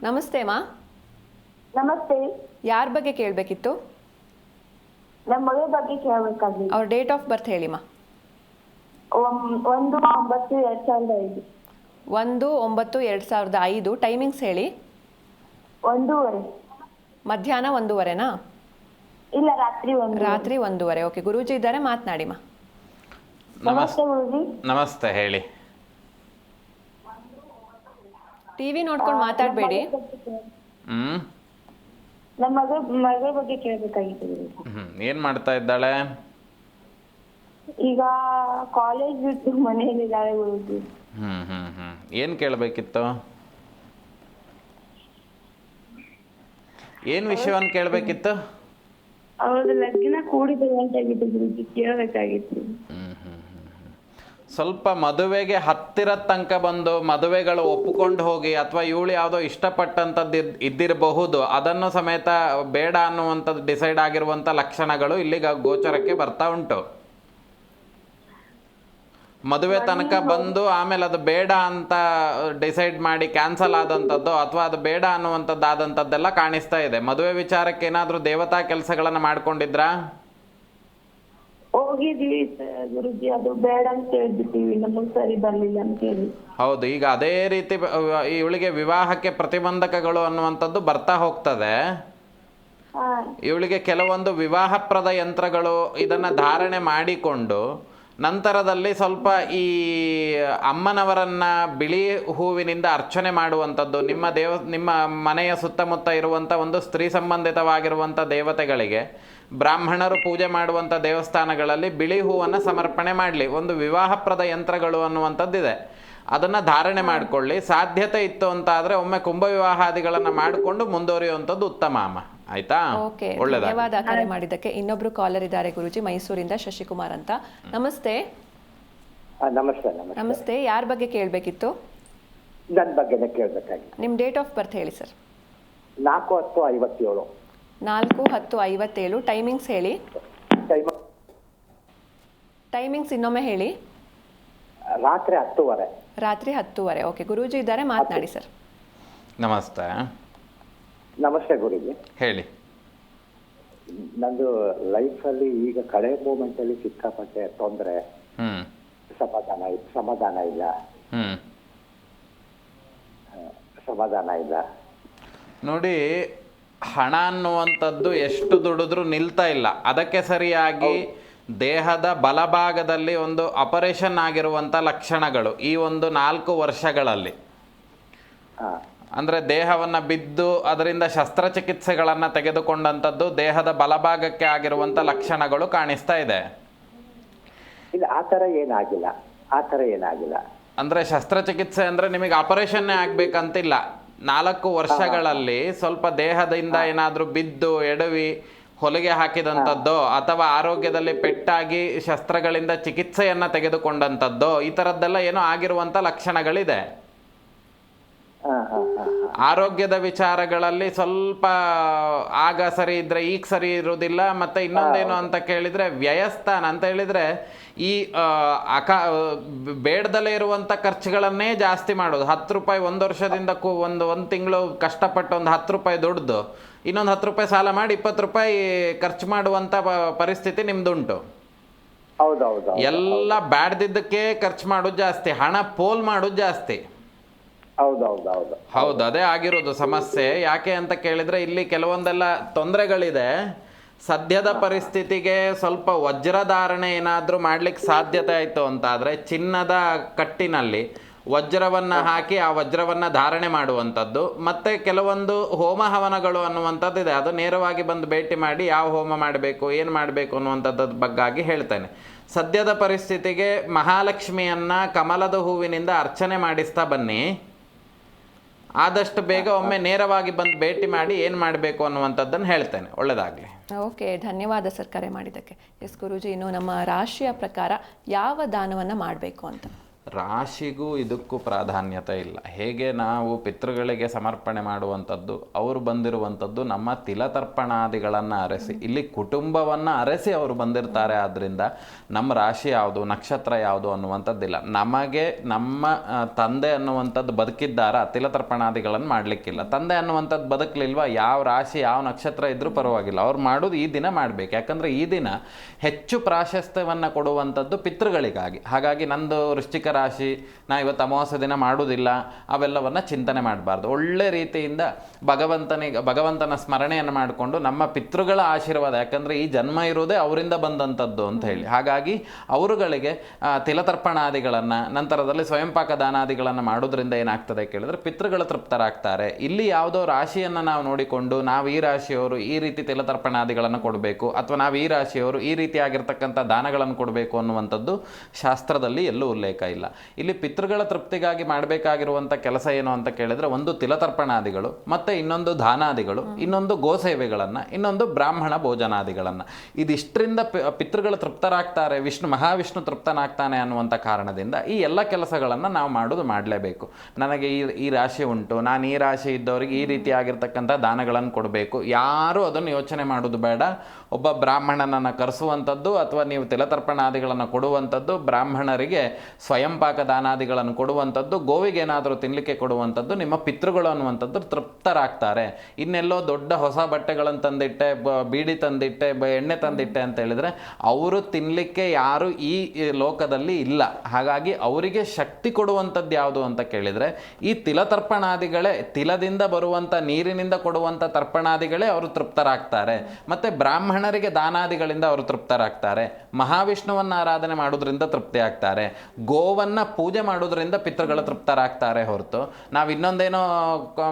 ನಮಸ್ತೆ ಮಾ. ನಮಸ್ತೆ. ಯಾರ ಬಗ್ಗೆ ಕೇಳಬೇಕಿತ್ತು? ನಮ್ಮ ಮಗಳ ಬಗ್ಗೆ ಕೇಳಬೇಕಾಗಿ. ಅವ್ರ ಡೇಟ್ ಆಫ್ ಬರ್ತ್ ಹೇಳಿ ಮಾ. 1/9/2005. 1/9/2005. ಟೈಮಿಂಗ್ಸ್ ಹೇಳಿ. 1:30. ಮಧ್ಯಾಹ್ನ 1:30ನಾ? ಇಲ್ಲ, ರಾತ್ರಿ 1. ರಾತ್ರಿ 1:30. ಓಕೆ, ಗುರೂಜಿ ಇದ್ದಾರೆ, ಮಾತನಾಡಿಮ್ಮ. ನಮಸ್ತೆ ಗುರುಜಿ. ನಮಸ್ತೆ, ಹೇಳಿ. ಟಿವಿ ನೋಡ್ಕೊಂಡು ಮಾತಾಡಬೇಡಿ. ನಮ್ಮ ಮಗಳ ಬಗ್ಗೆ ಕೇಳಬೇಕಾಗಿತ್ತು ಗುರುಜಿ. ಏನು ಮಾಡ್ತಾ ಇದ್ದಾಳೆ? ಈಗ ಕಾಲೇಜ್ ಬಿಟ್ಟು ಮನೆಯಲ್ಲಿದ್ದಾಳೆ ಗುರುಜಿ. ಏನು ಕೇಳಬೇಕಿತ್ತು? ಏನು ವಿಷಯವನ್ನು ಕೇಳಬೇಕಿತ್ತು? ಅವ್ರದ್ದು ಲಗ್ನ ಕೂಡಿದಂತಾಗಿತ್ತು ಗುರುಜಿ, ಕೇಳಬೇಕಾಗಿತ್ತು. ಸ್ವಲ್ಪ ಮದುವೆಗೆ ಹತ್ತಿರ ತನಕ ಬಂದು ಮದುವೆಗಳು ಒಪ್ಪಿಕೊಂಡು ಹೋಗಿ ಅಥವಾ ಇವಳು ಯಾವುದೋ ಇಷ್ಟಪಟ್ಟಂಥದ್ದು ಇದ್ದಿರಬಹುದು, ಅದನ್ನು ಸಮೇತ ಬೇಡ ಅನ್ನುವಂಥದ್ದು ಡಿಸೈಡ್ ಆಗಿರುವಂಥ ಲಕ್ಷಣಗಳು ಇಲ್ಲಿಗ ಗೋಚರಕ್ಕೆ ಬರ್ತಾ ಉಂಟು. ಮದುವೆ ತನಕ ಬಂದು ಆಮೇಲೆ ಅದು ಬೇಡ ಅಂತ ಡಿಸೈಡ್ ಮಾಡಿ ಕ್ಯಾನ್ಸಲ್ ಆದಂಥದ್ದು ಅಥವಾ ಅದು ಬೇಡ ಅನ್ನುವಂಥದ್ದು ಆದಂಥದ್ದೆಲ್ಲ ಕಾಣಿಸ್ತಾ ಇದೆ. ಮದುವೆ ವಿಚಾರಕ್ಕೆ ಏನಾದರೂ ದೇವತಾ ಕೆಲಸಗಳನ್ನು ಮಾಡ್ಕೊಂಡಿದ್ರಾ? ಹೋಗಿದ್ವಿ ಗುರುಜಿ, ಅದು ಬೇಡ ಅಂತ ಹೇಳ್ಬಿಟ್ಟಿವಿ, ನಮಗ್ ಸರಿ ಬರ್ಲಿಲ್ಲ ಅಂತ ಹೇಳಿ. ಹೌದು, ಈಗ ಅದೇ ರೀತಿ ಇವಳಿಗೆ ವಿವಾಹಕ್ಕೆ ಪ್ರತಿಬಂಧಕಗಳು ಅನ್ನುವಂಥದ್ದು ಬರ್ತಾ ಹೋಗ್ತದೆ. ಇವಳಿಗೆ ಕೆಲವೊಂದು ವಿವಾಹಪ್ರದ ಯಂತ್ರಗಳು ಇದನ್ನು ಧಾರಣೆ ಮಾಡಿಕೊಂಡು ನಂತರದಲ್ಲಿ ಸ್ವಲ್ಪ ಈ ಅಮ್ಮನವರನ್ನು ಬಿಳಿ ಹೂವಿನಿಂದ ಅರ್ಚನೆ ಮಾಡುವಂಥದ್ದು, ನಿಮ್ಮ ಮನೆಯ ಸುತ್ತಮುತ್ತ ಇರುವಂಥ ಒಂದು ಸ್ತ್ರೀ ಸಂಬಂಧಿತವಾಗಿರುವಂಥ ದೇವತೆಗಳಿಗೆ ಬ್ರಾಹ್ಮಣರು ಪೂಜೆ ಮಾಡುವಂಥ ದೇವಸ್ಥಾನಗಳಲ್ಲಿ ಬಿಳಿ ಹೂವನ್ನು ಸಮರ್ಪಣೆ ಮಾಡಲಿ. ಒಂದು ವಿವಾಹಪ್ರದ ಯಂತ್ರಗಳು ಅನ್ನುವಂಥದ್ದಿದೆ, ಅದನ್ನು ಧಾರಣೆ ಮಾಡಿಕೊಳ್ಳಿ. ಸಾಧ್ಯತೆ ಇತ್ತು ಅಂತ ಆದರೆ ಒಮ್ಮೆ ಕುಂಭ ವಿವಾಹಾದಿಗಳನ್ನು ಮಾಡಿಕೊಂಡು ಮುಂದುವರಿಯುವಂಥದ್ದು ಉತ್ತಮ ಅಮ್ಮ. ಆಯ್ತಾ? ಓಕೆ, ಧನ್ಯವಾದ ಕರೆ ಮಾಡಿದ್ದಕ್ಕೆ. ಇನ್ನೊಬ್ರು ಕಾಲರ್ ಇದ್ದಾರೆ ಗುರುಜಿ, ಮೈಸೂರಿಂದ ಶಶಿಕುಮಾರ್ ಅಂತ. ನಮಸ್ತೆ. ನಮಸ್ತೆ. ನಮಸ್ತೆ, ಯಾರ ಬಗ್ಗೆ ಕೇಳಬೇಕಿತ್ತು? ನನ್ನ ಬಗ್ಗೆನೇ ಕೇಳಬೇಕಾಗಿತ್ತು. ನಿಮ್ಮ ಡೇಟ್ ಆಫ್ ಬರ್ತ್ ಹೇಳಿ ಸರ್. 4/10/57. 4/10/57. ಟೈಮಿಂಗ್ಸ್ ಹೇಳಿ. ಟೈಮಿಂಗ್ಸ್ ಇನ್ನೊಮ್ಮೆ ಹೇಳಿ. ರಾತ್ರಿ 10:30. ರಾತ್ರಿ 10:30. ಓಕೆ, ಗುರೂಜಿ ಇದ್ದಾರೆ, ಮಾತನಾಡಿ ಸರ್. ನಮಸ್ತೆ. ನಮಸ್ತೆ ಗುರುಜಿ, ಹೇಳಿ. ನಂದು ಲೈಫಲ್ಲಿ ಈಗ ಕಡೆ ಮೂಮೆಂಟಲ್ಲಿ ಸಿಕ್ಕಾಪಟ್ಟೆ ತೊಂದರೆ, ಸಮಾಧಾನ ಇಲ್ಲ. ನೋಡಿ, ಹಣ ಅನ್ನುವಂಥದ್ದು ಎಷ್ಟು ದುಡಿದ್ರೂ ನಿಲ್ತಾ ಇಲ್ಲ. ಅದಕ್ಕೆ ಸರಿಯಾಗಿ ದೇಹದ ಬಲಭಾಗದಲ್ಲಿ ಒಂದು ಆಪರೇಷನ್ ಆಗಿರುವಂಥ ಲಕ್ಷಣಗಳು ಈ ಒಂದು 4 ವರ್ಷಗಳಲ್ಲಿ. ಅಂದರೆ ದೇಹವನ್ನು ಬಿದ್ದು ಅದರಿಂದ ಶಸ್ತ್ರಚಿಕಿತ್ಸೆಗಳನ್ನು ತೆಗೆದುಕೊಂಡಂಥದ್ದು ದೇಹದ ಬಲಭಾಗಕ್ಕೆ ಆಗಿರುವಂಥ ಲಕ್ಷಣಗಳು ಕಾಣಿಸ್ತಾ ಇದೆ. ಇಲ್ಲ, ಆ ಥರ ಏನಾಗಿಲ್ಲ. ಅಂದರೆ ಶಸ್ತ್ರಚಿಕಿತ್ಸೆ ಅಂದರೆ ನಿಮಗೆ ಆಪರೇಷನ್ನೇ ಆಗಬೇಕಂತಿಲ್ಲ. 4 ವರ್ಷಗಳಲ್ಲಿ ಸ್ವಲ್ಪ ದೇಹದಿಂದ ಏನಾದರೂ ಬಿದ್ದು ಎಡವಿ ಹೊಲಿಗೆ ಹಾಕಿದಂಥದ್ದೋ ಅಥವಾ ಆರೋಗ್ಯದಲ್ಲಿ ಪೆಟ್ಟಾಗಿ ಶಸ್ತ್ರಗಳಿಂದ ಚಿಕಿತ್ಸೆಯನ್ನು ತೆಗೆದುಕೊಂಡಂಥದ್ದೋ ಈ ಥರದ್ದೆಲ್ಲ ಏನೋ ಆಗಿರುವಂಥ ಲಕ್ಷಣಗಳಿದೆ. ಆರೋಗ್ಯದ ವಿಚಾರಗಳಲ್ಲಿ ಸ್ವಲ್ಪ ಆಗ ಸರಿ ಇದ್ರೆ ಈಗ ಸರಿ ಇರುವುದಿಲ್ಲ. ಮತ್ತು ಇನ್ನೊಂದೇನು ಅಂತ ಕೇಳಿದರೆ ವ್ಯಯಸ್ಥಾನ ಅಂತ ಹೇಳಿದರೆ ಈ ಬೇಡದಲ್ಲೇ ಇರುವಂಥ ಖರ್ಚುಗಳನ್ನೇ ಜಾಸ್ತಿ ಮಾಡೋದು. 10 ರೂಪಾಯಿ ಒಂದು ವರ್ಷದಿಂದ ಒಂದು ತಿಂಗಳು ಕಷ್ಟಪಟ್ಟು ಒಂದು 10 ರೂಪಾಯಿ ದುಡ್ದು ಇನ್ನೊಂದು 10 ರೂಪಾಯಿ ಸಾಲ ಮಾಡಿ 20 ರೂಪಾಯಿ ಖರ್ಚು ಮಾಡುವಂಥ ಪರಿಸ್ಥಿತಿ ನಿಮ್ದುಂಟು. ಎಲ್ಲ ಬ್ಯಾಡ್ದಿದ್ದಕ್ಕೆ ಖರ್ಚು ಮಾಡೋದು ಜಾಸ್ತಿ, ಹಣ ಪೋಲ್ ಮಾಡೋದು ಜಾಸ್ತಿ. ಹೌದು, ಅದೇ ಆಗಿರೋದು ಸಮಸ್ಯೆ. ಯಾಕೆ ಅಂತ ಕೇಳಿದರೆ ಇಲ್ಲಿ ಕೆಲವೊಂದೆಲ್ಲ ತೊಂದರೆಗಳಿದೆ. ಸದ್ಯದ ಪರಿಸ್ಥಿತಿಗೆ ಸ್ವಲ್ಪ ವಜ್ರಧಾರಣೆ ಏನಾದರೂ ಮಾಡ್ಲಿಕ್ಕೆ ಸಾಧ್ಯತೆ ಆಯಿತು ಅಂತಾದರೆ ಚಿನ್ನದ ಕಟ್ಟಿನಲ್ಲಿ ವಜ್ರವನ್ನು ಹಾಕಿ ಆ ವಜ್ರವನ್ನು ಧಾರಣೆ ಮಾಡುವಂಥದ್ದು. ಮತ್ತು ಕೆಲವೊಂದು ಹೋಮ ಹವನಗಳು ಅನ್ನುವಂಥದ್ದಿದೆ, ಅದು ನೇರವಾಗಿ ಬಂದು ಭೇಟಿ ಮಾಡಿ ಯಾವ ಹೋಮ ಮಾಡಬೇಕು ಏನು ಮಾಡಬೇಕು ಅನ್ನುವಂಥದ್ದು ಬಗ್ಗಾಗಿ ಹೇಳ್ತೇನೆ. ಸದ್ಯದ ಪರಿಸ್ಥಿತಿಗೆ ಮಹಾಲಕ್ಷ್ಮಿಯನ್ನು ಕಮಲದ ಹೂವಿನಿಂದ ಅರ್ಚನೆ ಮಾಡಿಸ್ತಾ ಬನ್ನಿ. ಆದಷ್ಟು ಬೇಗ ಒಮ್ಮೆ ನೇರವಾಗಿ ಬಂದು ಭೇಟಿ ಮಾಡಿ ಏನು ಮಾಡಬೇಕು ಅನ್ನುವಂಥದ್ದನ್ನು ಹೇಳ್ತೇನೆ. ಒಳ್ಳೆಯದಾಗಲಿ. ಓಕೆ, ಧನ್ಯವಾದ ಸರ್ ಕರೆ ಮಾಡಿದ್ದಕ್ಕೆ. ಎಸ್ ಗುರೂಜಿ, ಇನ್ನು ನಮ್ಮ ರಾಶಿಯ ಪ್ರಕಾರ ಯಾವ ದಾನವನ್ನು ಮಾಡಬೇಕು ಅಂತ? ರಾಶಿಗೂ ಇದಕ್ಕೂ ಪ್ರಾಧಾನ್ಯತೆ ಇಲ್ಲ. ಹೇಗೆ ನಾವು ಪಿತೃಗಳಿಗೆ ಸಮರ್ಪಣೆ ಮಾಡುವಂಥದ್ದು, ಅವರು ಬಂದಿರುವಂಥದ್ದು ನಮ್ಮ ತಿಲತರ್ಪಣಾದಿಗಳನ್ನು ಅರಸಿ, ಇಲ್ಲಿ ಕುಟುಂಬವನ್ನು ಅರಸಿ ಅವರು ಬಂದಿರ್ತಾರೆ. ಆದ್ದರಿಂದ ನಮ್ಮ ರಾಶಿ ಯಾವುದು, ನಕ್ಷತ್ರ ಯಾವುದು ಅನ್ನುವಂಥದ್ದಿಲ್ಲ. ನಮಗೆ ನಮ್ಮ ತಂದೆ ಅನ್ನುವಂಥದ್ದು ಬದುಕಿದ್ದಾರ, ತಿಲತರ್ಪಣಾದಿಗಳನ್ನು ಮಾಡಲಿಕ್ಕಿಲ್ಲ. ತಂದೆ ಅನ್ನುವಂಥದ್ದು ಬದುಕಲಿಲ್ವ, ಯಾವ ರಾಶಿ ಯಾವ ನಕ್ಷತ್ರ ಇದ್ರೂ ಪರವಾಗಿಲ್ಲ, ಅವ್ರು ಮಾಡೋದು ಈ ದಿನ ಮಾಡಬೇಕು. ಯಾಕಂದರೆ ಈ ದಿನ ಹೆಚ್ಚು ಪ್ರಾಶಸ್ತ್ಯವನ್ನು ಕೊಡುವಂಥದ್ದು ಪಿತೃಗಳಿಗಾಗಿ. ಹಾಗಾಗಿ ನಂದು ವೃಶ್ಚಿಕ ರಾಶಿ, ನಾ ಇವತ್ತು ಅಮಾವಾಸ್ಯೆ ದಿನ ಮಾಡೋದಿಲ್ಲ, ಅವೆಲ್ಲವನ್ನು ಚಿಂತನೆ ಮಾಡಬಾರ್ದು. ಒಳ್ಳೆ ರೀತಿಯಿಂದ ಭಗವಂತನ ಸ್ಮರಣೆಯನ್ನು ಮಾಡಿಕೊಂಡು ನಮ್ಮ ಪಿತೃಗಳ ಆಶೀರ್ವಾದ, ಯಾಕಂದರೆ ಈ ಜನ್ಮ ಇರುವುದೇ ಅವರಿಂದ ಬಂದಂಥದ್ದು ಅಂತ ಹೇಳಿ, ಹಾಗಾಗಿ ಅವರುಗಳಿಗೆ ತಿಲತರ್ಪಣಾದಿಗಳನ್ನು ನಂತರದಲ್ಲಿ ಸ್ವಯಂಪಾಕ ದಾನಾದಿಗಳನ್ನು ಮಾಡೋದ್ರಿಂದ ಏನಾಗ್ತದೆ ಕೇಳಿದ್ರೆ ಪಿತೃಗಳು ತೃಪ್ತರಾಗ್ತಾರೆ. ಇಲ್ಲಿ ಯಾವುದೋ ರಾಶಿಯನ್ನು ನಾವು ನೋಡಿಕೊಂಡು ನಾವು ಈ ರಾಶಿಯವರು ಈ ರೀತಿ ತಿಲತರ್ಪಣಾದಿಗಳನ್ನು ಕೊಡಬೇಕು ಅಥವಾ ನಾವು ಈ ರಾಶಿಯವರು ಈ ರೀತಿಯಾಗಿರ್ತಕ್ಕಂಥ ದಾನಗಳನ್ನು ಕೊಡಬೇಕು ಅನ್ನುವಂಥದ್ದು ಶಾಸ್ತ್ರದಲ್ಲಿ ಎಲ್ಲೂ ಉಲ್ಲೇಖ ಇಲ್ಲ. ಇಲ್ಲಿ ಪಿತೃಗಳ ತೃಪ್ತಿಗಾಗಿ ಮಾಡಬೇಕಾಗಿರುವಂಥ ಕೆಲಸ ಏನು ಅಂತ ಕೇಳಿದರೆ, ಒಂದು ತಿಲತರ್ಪಣಾದಿಗಳು, ಮತ್ತು ಇನ್ನೊಂದು ದಾನಾದಿಗಳು, ಇನ್ನೊಂದು ಗೋಸೇವೆಗಳನ್ನು, ಇನ್ನೊಂದು ಬ್ರಾಹ್ಮಣ ಭೋಜನಾದಿಗಳನ್ನು. ಇದಿಷ್ಟರಿಂದ ಪಿತೃಗಳು ತೃಪ್ತರಾಗ್ತಾರೆ, ಮಹಾವಿಷ್ಣು ತೃಪ್ತನಾಗ್ತಾನೆ ಅನ್ನುವಂಥ ಕಾರಣದಿಂದ ಈ ಎಲ್ಲ ಕೆಲಸಗಳನ್ನು ನಾವು ಮಾಡಲೇಬೇಕು. ನನಗೆ ಈ ರಾಶಿ ಉಂಟು, ನಾನು ಈ ರಾಶಿ ಇದ್ದವರಿಗೆ ಈ ರೀತಿಯಾಗಿರ್ತಕ್ಕಂಥ ದಾನಗಳನ್ನು ಕೊಡಬೇಕು, ಯಾರೂ ಅದನ್ನು ಯೋಚನೆ ಮಾಡೋದು ಬೇಡ. ಒಬ್ಬ ಬ್ರಾಹ್ಮಣನನ್ನು ಕರೆಸುವಂಥದ್ದು ಅಥವಾ ನೀವು ತಿಲತರ್ಪಣಾದಿಗಳನ್ನು ಕೊಡುವಂಥದ್ದು, ಬ್ರಾಹ್ಮಣರಿಗೆ ಸ್ವಯಂಪಾಕ ದಾನಾದಿಗಳನ್ನು ಕೊಡುವಂಥದ್ದು, ಗೋವಿಗೆ ಏನಾದರೂ ತಿನ್ನಲಿಕ್ಕೆ ಕೊಡುವಂಥದ್ದು, ನಿಮ್ಮ ಪಿತೃಗಳು ಅನ್ನುವಂಥದ್ದು ತೃಪ್ತರಾಗ್ತಾರೆ. ಇನ್ನೆಲ್ಲೋ ದೊಡ್ಡ ಹೊಸ ಬಟ್ಟೆಗಳನ್ನು ತಂದಿಟ್ಟೆ, ಬೀಡಿ ತಂದಿಟ್ಟೆ, ಎಣ್ಣೆ ತಂದಿಟ್ಟೆ ಅಂತ ಹೇಳಿದರೆ ಅವರು ತಿನ್ನಲಿಕ್ಕೆ ಯಾರು ಈ ಲೋಕದಲ್ಲಿ ಇಲ್ಲ. ಹಾಗಾಗಿ ಅವರಿಗೆ ಶಕ್ತಿ ಕೊಡುವಂಥದ್ದು ಯಾವುದು ಅಂತ ಕೇಳಿದರೆ ಈ ತಿಲತರ್ಪಣಾದಿಗಳೇ, ತಿಲದಿಂದ ಬರುವಂಥ ನೀರಿನಿಂದ ಕೊಡುವಂಥ ತರ್ಪಣಾದಿಗಳೇ ಅವರು ತೃಪ್ತರಾಗ್ತಾರೆ. ಮತ್ತು ಬ್ರಾಹ್ಮಣರಿಗೆ ದಾನಾದಿಗಳಿಂದ ಅವರು ತೃಪ್ತರಾಗ್ತಾರೆ. ಮಹಾವಿಷ್ಣುವನ್ನು ಆರಾಧನೆ ಮಾಡೋದ್ರಿಂದ ತೃಪ್ತಿ ಆಗ್ತಾರೆ. ಗೋವನ್ನು ಪೂಜೆ ಮಾಡೋದ್ರಿಂದ ಪಿತೃಗಳು ತೃಪ್ತರಾಗ್ತಾರೆ ಹೊರತು ನಾವು ಇನ್ನೊಂದೇನೋ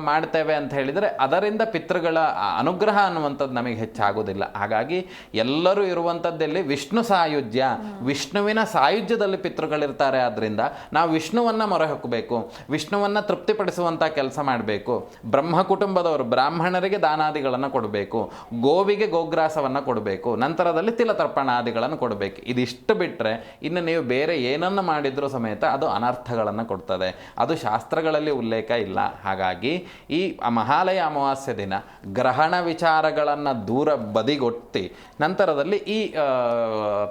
ಮಾಡ್ತೇವೆ ಅಂತ ಹೇಳಿದರೆ ಅದರಿಂದ ಪಿತೃಗಳ ಅನುಗ್ರಹ ಅನ್ನುವಂಥದ್ದು ನಮಗೆ ಹೆಚ್ಚಾಗೋದಿಲ್ಲ. ಹಾಗಾಗಿ ಎಲ್ಲರೂ ಇರುವಂಥದ್ದಲ್ಲಿ ವಿಷ್ಣು ಸಾಯುಜ್ಯ, ವಿಷ್ಣುವಿನ ಸಾಯುಜ್ಯದಲ್ಲಿ ಪಿತೃಗಳಿರ್ತಾರೆ. ಆದ್ದರಿಂದ ನಾವು ವಿಷ್ಣುವನ್ನು ಮೊರೆ ಹೊಕ್ಕಬೇಕು, ವಿಷ್ಣುವನ್ನು ತೃಪ್ತಿಪಡಿಸುವಂಥ ಕೆಲಸ ಮಾಡಬೇಕು. ಬ್ರಹ್ಮ ಕುಟುಂಬದವರು ಬ್ರಾಹ್ಮಣರಿಗೆ ದಾನಾದಿಗಳನ್ನು ಕೊಡಬೇಕು, ಗೋವಿಗೆ ಗೋಗ್ರಾಸವನ್ನು ಕೊಡಬೇಕು, ನಂತರದಲ್ಲಿ ತಿಲತರ್ಪಣಾದಿಗಳನ್ನು ಕೊಡಬೇಕು. ಇದಿಷ್ಟು ಬಿಟ್ಟರೆ ಇನ್ನು ನೀವು ಬೇರೆ ಏನನ್ನು ಮಾಡಿದರೂ ಸಮೇತ ಅದು ಅನರ್ಥಗಳನ್ನು ಕೊಡ್ತದೆ, ಅದು ಶಾಸ್ತ್ರಗಳಲ್ಲಿ ಉಲ್ಲೇಖ ಇಲ್ಲ. ಹಾಗಾಗಿ ಈ ಮಹಾಲಯ ಅಮಾವಾಸ್ಯೆ ದಿನ ಗ್ರಹಣ ವಿಚಾರಗಳನ್ನು ದೂರ ಬದಿಗೊತ್ತಿ ನಂತರದಲ್ಲಿ ಈ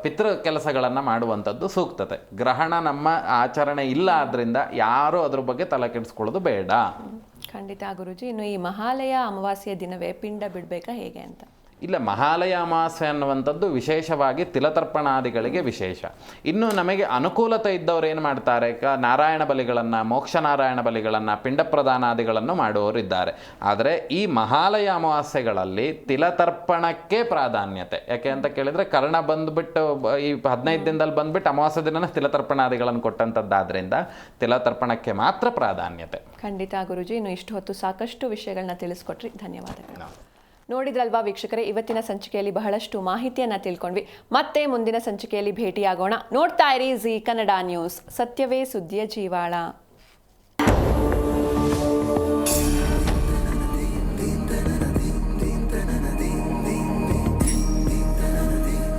ಪಿತೃ ಕೆಲಸಗಳನ್ನು ಮಾಡುವಂಥದ್ದು ಸೂಕ್ತತೆ. ಗ್ರಹಣ ನಮ್ಮ ಆಚರಣೆ ಇಲ್ಲ, ಆದ್ದರಿಂದ ಯಾರೂ ಅದ್ರ ಬಗ್ಗೆ ತಲೆ ಕೆಡಿಸ್ಕೊಳ್ಳೋದು ಬೇಡ. ಖಂಡಿತ ಗುರುಜಿ. ಇನ್ನು ಈ ಮಹಾಲಯ ಅಮಾವಾಸ್ಯೆಯ ದಿನವೇ ಪಿಂಡ ಬಿಡಬೇಕಾ ಹೇಗೆ ಅಂತ? ಇಲ್ಲ, ಮಹಾಲಯ ಅಮಾವಾಸ್ಯೆ ಅನ್ನುವಂಥದ್ದು ವಿಶೇಷವಾಗಿ ತಿಲತರ್ಪಣಾದಿಗಳಿಗೆ ವಿಶೇಷ. ಇನ್ನು ನಮಗೆ ಅನುಕೂಲತೆ ಇದ್ದವ್ರು ಏನು ಮಾಡ್ತಾರೆ, ನಾರಾಯಣ ಬಲಿಗಳನ್ನು, ಮೋಕ್ಷ ನಾರಾಯಣ ಬಲಿಗಳನ್ನು, ಪಿಂಡ ಪ್ರದಾನಾದಿಗಳನ್ನು ಮಾಡುವವರು ಇದ್ದಾರೆ. ಆದರೆ ಈ ಮಹಾಲಯ ಅಮಾವಾಸ್ಯೆಗಳಲ್ಲಿ ತಿಲತರ್ಪಣಕ್ಕೆ ಪ್ರಾಧಾನ್ಯತೆ. ಯಾಕೆ ಅಂತ ಕೇಳಿದರೆ ಕರ್ಣ ಬಂದುಬಿಟ್ಟು ಈ 15 ದಿನದಲ್ಲಿ ಬಂದುಬಿಟ್ಟು ಅಮಾವಾಸ್ಯೆ ದಿನ ತಿಲತರ್ಪಣಾದಿಗಳನ್ನು ಕೊಟ್ಟಂಥದ್ದಾದ್ರಿಂದ ತಿಲತರ್ಪಣಕ್ಕೆ ಮಾತ್ರ ಪ್ರಾಧಾನ್ಯತೆ. ಖಂಡಿತ ಗುರುಜಿ. ಇನ್ನು ಇಷ್ಟು ಹೊತ್ತು ಸಾಕಷ್ಟು ವಿಷಯಗಳನ್ನ ತಿಳಿಸ್ಕೊಟ್ರಿ, ಧನ್ಯವಾದಗಳು. ನೋಡಿದ್ರಲ್ವಾ ವೀಕ್ಷಕರೇ, ಇವತ್ತಿನ ಸಂಚಿಕೆಯಲ್ಲಿ ಬಹಳಷ್ಟು ಮಾಹಿತಿಯನ್ನು ತಿಳ್ಕೊಂಡ್ವಿ. ಮತ್ತೆ ಮುಂದಿನ ಸಂಚಿಕೆಯಲ್ಲಿ ಭೇಟಿಯಾಗೋಣ. ನೋಡ್ತಾ ಇರಿ ಜೀ ಕನ್ನಡ ನ್ಯೂಸ್, ಸತ್ಯವೇ ಸುದ್ದಿಯ ಜೀವಾಳ.